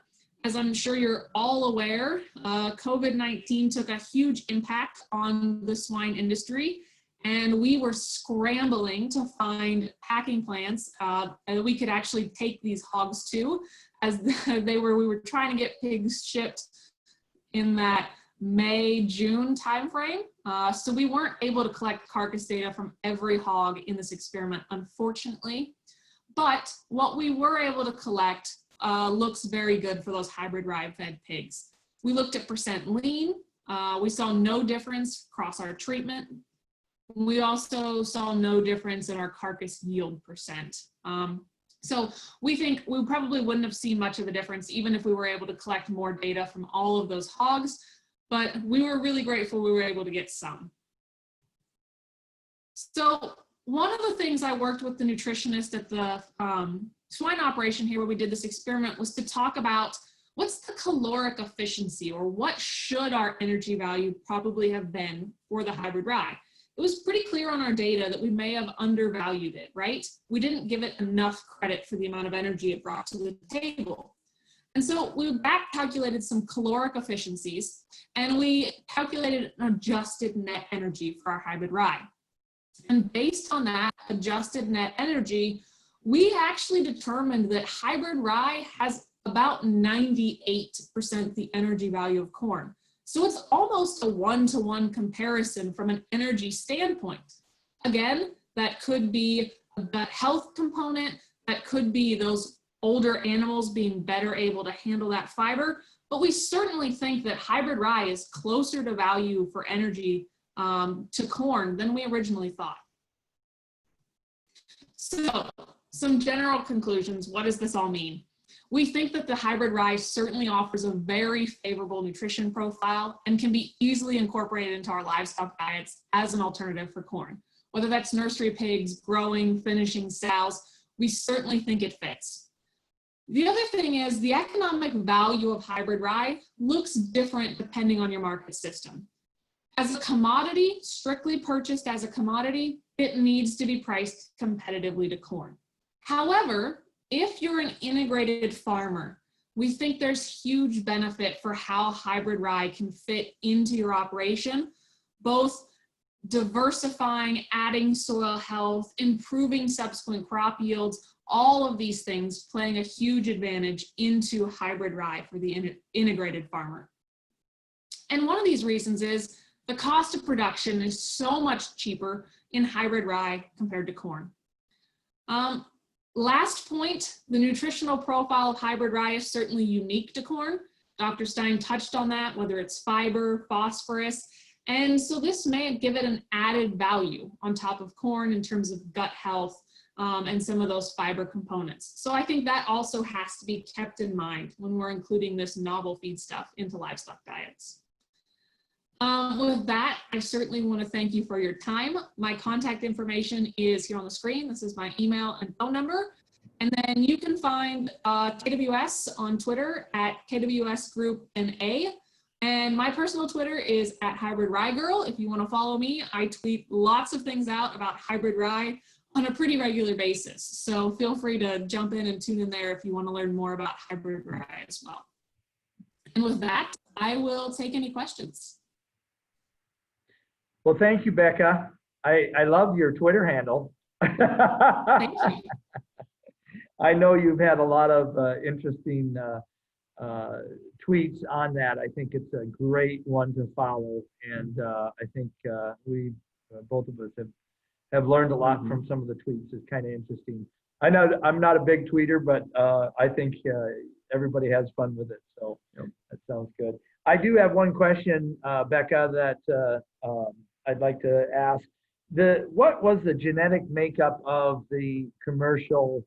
As I'm sure you're all aware, COVID-19 took a huge impact on the swine industry, and we were scrambling to find packing plants that we could actually take these hogs to, as we were trying to get pigs shipped in that May, June timeframe. So we weren't able to collect carcass data from every hog in this experiment, unfortunately. But what we were able to collect looks very good for those hybrid rye fed pigs. We looked at percent lean. We saw no difference across our treatment. We also saw no difference in our carcass yield percent. So we think we probably wouldn't have seen much of a difference even if we were able to collect more data from all of those hogs, but we were really grateful we were able to get some. So one of the things I worked with the nutritionist at the swine operation here where we did this experiment was to talk about what's the caloric efficiency, or what should our energy value probably have been for the hybrid rye. It was pretty clear on our data that we may have undervalued it, right? We didn't give it enough credit for the amount of energy it brought to the table. And so we back calculated some caloric efficiencies, and we calculated an adjusted net energy for our hybrid rye. And based on that adjusted net energy, we actually determined that hybrid rye has about 98% the energy value of corn. So it's almost a one-to-one comparison from an energy standpoint. Again, that could be a gut health component, that could be those older animals being better able to handle that fiber, but we certainly think that hybrid rye is closer to value for energy to corn than we originally thought. So some general conclusions. What does this all mean? We think that the hybrid rye certainly offers a very favorable nutrition profile and can be easily incorporated into our livestock diets as an alternative for corn. Whether that's nursery pigs, growing, finishing sows, we certainly think it fits. The other thing is the economic value of hybrid rye looks different depending on your market system. As a commodity, strictly purchased as a commodity, it needs to be priced competitively to corn. However, if you're an integrated farmer, we think there's huge benefit for how hybrid rye can fit into your operation, both diversifying, adding soil health, improving subsequent crop yields, all of these things playing a huge advantage into hybrid rye for the integrated farmer. And one of these reasons is the cost of production is so much cheaper in hybrid rye compared to corn. Last point, the nutritional profile of hybrid rye is certainly unique to corn. Dr. Stein touched on that, whether it's fiber, phosphorus, and so this may give it an added value on top of corn in terms of gut health and some of those fiber components. So I think that also has to be kept in mind when we're including this novel feed stuff into livestock diets. With that, I certainly want to thank you for your time. My contact information is here on the screen. This is my email and phone number. And then you can find KWS on Twitter at KWS Group NA. And my personal Twitter is at Hybrid Rye Girl. If you want to follow me, I tweet lots of things out about hybrid rye on a pretty regular basis. So feel free to jump in and tune in there if you want to learn more about hybrid rye as well. And with that, I will take any questions. Well, thank you, Becca. I love your Twitter handle. Thank you. I know you've had a lot of interesting tweets on that. I think it's a great one to follow, and I think we both of us have learned a lot from some of the tweets. It's kind of interesting. I know I'm not a big tweeter, but I think everybody has fun with it. So that sounds good. I do have one question, Becca, that I'd like to ask. What was the genetic makeup of the commercial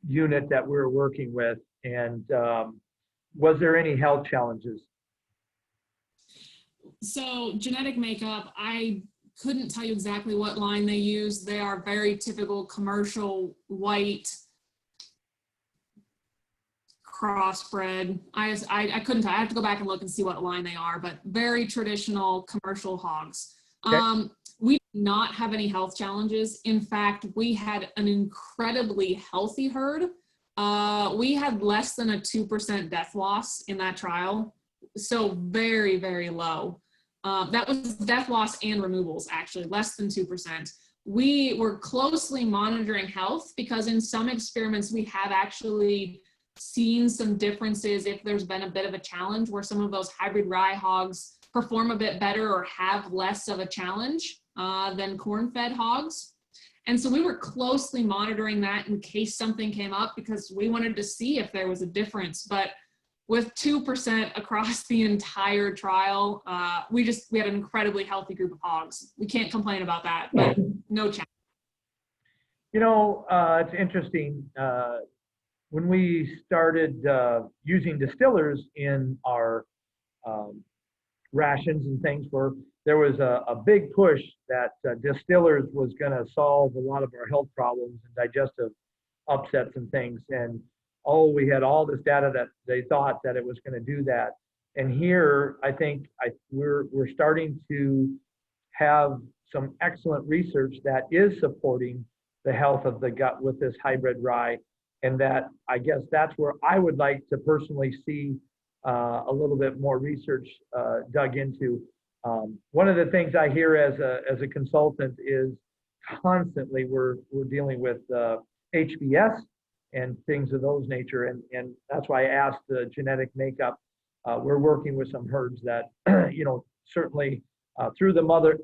unit that we were working with, and was there any health challenges? So genetic makeup, I couldn't tell you exactly what line they use. They are very typical commercial white crossbred. I couldn't tell. I have to go back and look and see what line they are, but very traditional commercial hogs. Okay. We did not have any health challenges. In fact, we had an incredibly healthy herd. We had less than a 2% death loss in that trial. So very, very low. That was death loss and removals, actually, less than 2%. We were closely monitoring health because in some experiments, we have actually seen some differences if there's been a bit of a challenge where some of those hybrid rye hogs perform a bit better or have less of a challenge than corn-fed hogs. And so we were closely monitoring that in case something came up because we wanted to see if there was a difference. But with 2% across the entire trial, we had an incredibly healthy group of hogs. We can't complain about that, but no challenge. You know, it's interesting. When we started using distillers in our rations and things, there was a big push that distillers was going to solve a lot of our health problems and digestive upsets and things. And we had all this data that they thought that it was going to do that. And here, I think we're starting to have some excellent research that is supporting the health of the gut with this hybrid rye. And that, I guess that's where I would like to personally see a little bit more research dug into. One of the things I hear as a consultant is constantly we're dealing with HBS and things of those nature, and that's why I asked the genetic makeup. We're working with some herds that certainly through the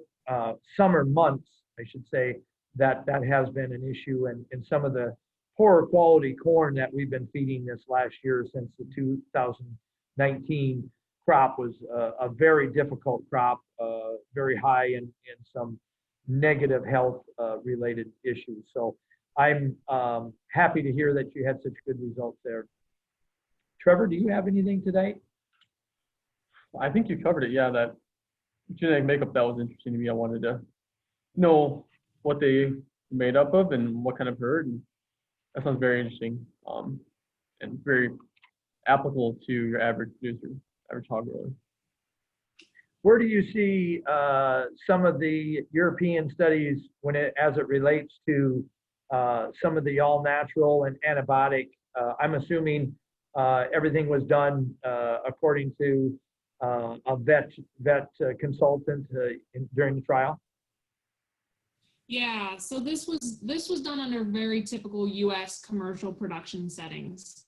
summer months, I should say, that has been an issue, and some of the poorer quality corn that we've been feeding this last year since the 2019 crop was a very difficult crop, very high in some negative health related issues. So I'm happy to hear that you had such good results there. Trevor, do you have anything today? I think you covered it. Yeah, that genetic makeup, that was interesting to me. I wanted to know what they made up of and what kind of herd. And that sounds very interesting and very applicable to your average producer, average hog grower. Where do you see some of the European studies as it relates to some of the all-natural and antibiotic? I'm assuming everything was done according to a vet consultant during the trial. Yeah, so this was done under very typical U.S. commercial production settings.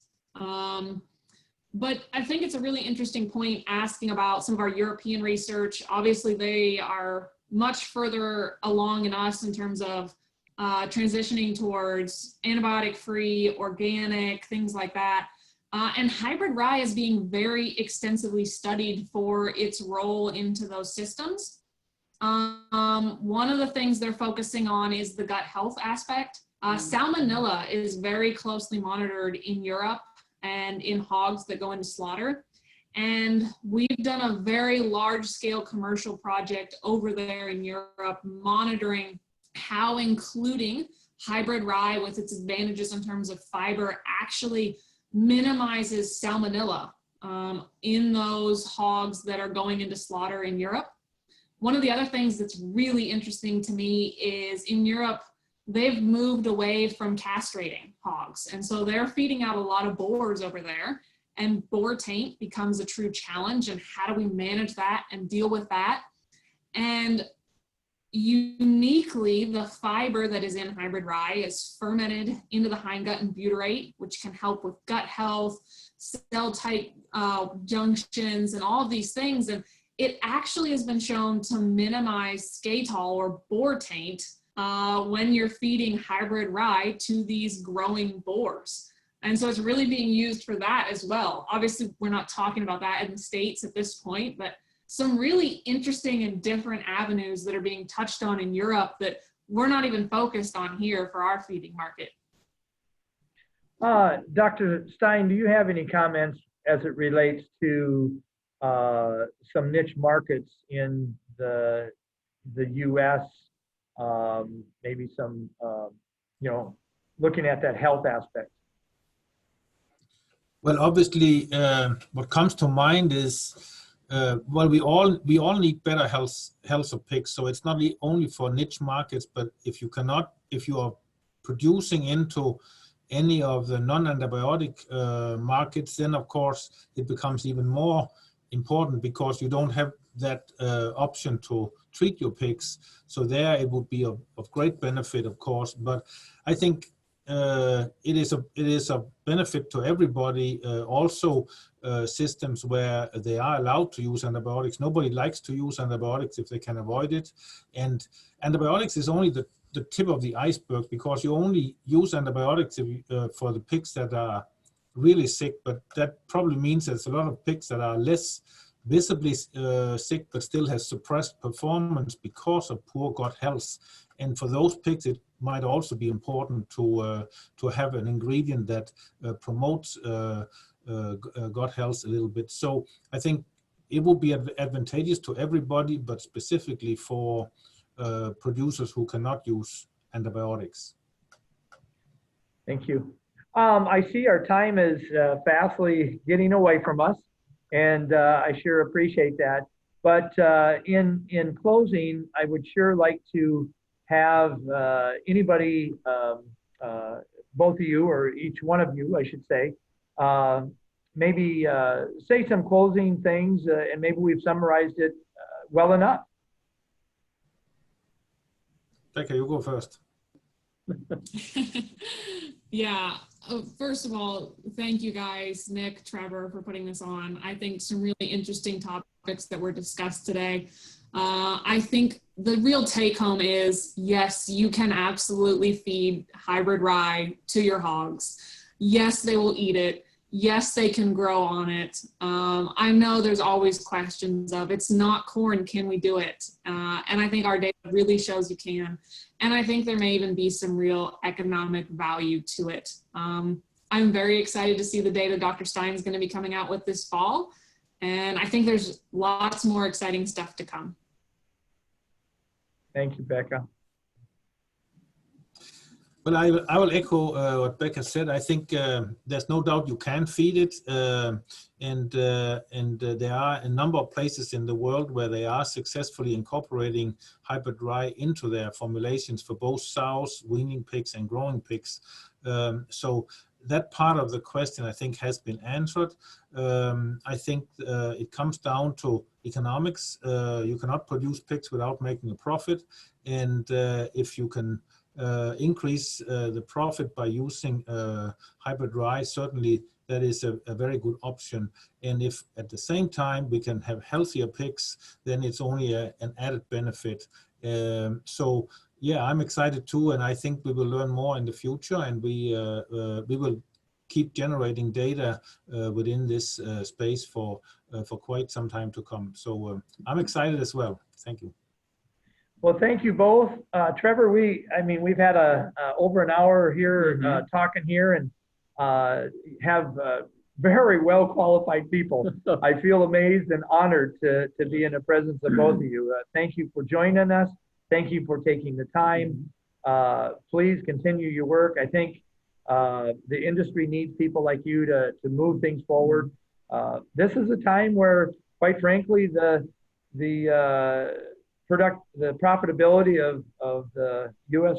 But I think it's a really interesting point asking about some of our European research. Obviously, they are much further along in us in terms of transitioning towards antibiotic-free, organic, things like that. And hybrid rye is being very extensively studied for its role into those systems. One of the things they're focusing on is the gut health aspect. Salmonella is very closely monitored in Europe and in hogs that go into slaughter. And we've done a very large scale commercial project over there in Europe, monitoring how including hybrid rye with its advantages in terms of fiber actually minimizes salmonella in those hogs that are going into slaughter in Europe. One of the other things that's really interesting to me is in Europe, they've moved away from castrating hogs. And so they're feeding out a lot of boars over there, and boar taint becomes a true challenge. And how do we manage that and deal with that? And uniquely, the fiber that is in hybrid rye is fermented into the hindgut and butyrate, which can help with gut health, cell type junctions, and all of these things. And it actually has been shown to minimize scatol or boar taint when you're feeding hybrid rye to these growing boars. And so it's really being used for that as well. Obviously, we're not talking about that in the States at this point, but some really interesting and different avenues that are being touched on in Europe that we're not even focused on here for our feeding market. Dr. Stein, do you have any comments as it relates to some niche markets in the U.S., maybe some, looking at that health aspect? Well, obviously, what comes to mind is, well, we all need better health of pigs. So it's not only for niche markets, but if you are producing into any of the non-antibiotic markets, then of course it becomes even more important because you don't have that option to treat your pigs. So there it would be of great benefit, of course. But I think it is a benefit to everybody. Also, systems where they are allowed to use antibiotics. Nobody likes to use antibiotics if they can avoid it. And antibiotics is only the tip of the iceberg, because you only use antibiotics for the pigs that are really sick. But that probably means there's a lot of pigs that are less visibly sick but still has suppressed performance because of poor gut health. And for those pigs, it might also be important to have an ingredient that promotes gut health a little bit. So I think it will be advantageous to everybody, but specifically for producers who cannot use antibiotics. Thank you. I see our time is fastly getting away from us, and I sure appreciate that. But in closing, I would sure like to have anybody, both of you or each one of you, I should say, maybe say some closing things, and maybe we've summarized it well enough. Becca, you go first. Yeah, first of all, thank you guys, Nick, Trevor, for putting this on. I think some really interesting topics that were discussed today. I think the real take home is, yes, you can absolutely feed hybrid rye to your hogs. Yes, they will eat it. Yes, they can grow on it. I know there's always questions of, it's not corn, can we do it? And I think our data really shows you can. And I think there may even be some real economic value to it. I'm very excited to see the data Dr. Stein is going to be coming out with this fall. And I think there's lots more exciting stuff to come. Thank you, Becca. Well, I will echo what Becca said. I think there's no doubt you can feed it, and there are a number of places in the world where they are successfully incorporating hybrid rye into their formulations for both sows, weaning pigs, and growing pigs. So that part of the question, I think, has been answered. I think it comes down to economics. You cannot produce pigs without making a profit, and if you can increase the profit by using hybrid rye, certainly that is a very good option. And if at the same time we can have healthier pigs, then it's only an added benefit. So yeah, I'm excited too, and I think we will learn more in the future, and we will keep generating data within this space for quite some time to come. So I'm excited as well. Thank you. Well, thank you both. Trevor, we've had over an hour here talking here, and have very well qualified people. I feel amazed and honored to be in the presence of both of you. Thank you for joining us. Thank you for taking the time. Please continue your work. I think the industry needs people like you to move things forward. This is a time where, quite frankly, the profitability of the U.S.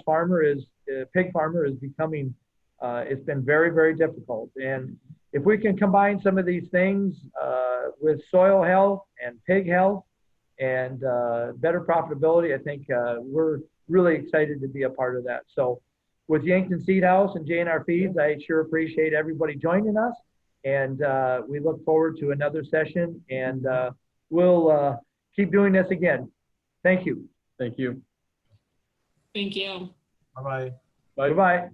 pig farmer is becoming, it's been very, very difficult. And if we can combine some of these things with soil health and pig health and better profitability, I think we're really excited to be a part of that. So with Yankton Seed House and J&R Feeds, I sure appreciate everybody joining us. And we look forward to another session, and we'll keep doing this again. Thank you. Thank you. Thank you. Bye-bye. Bye. Goodbye.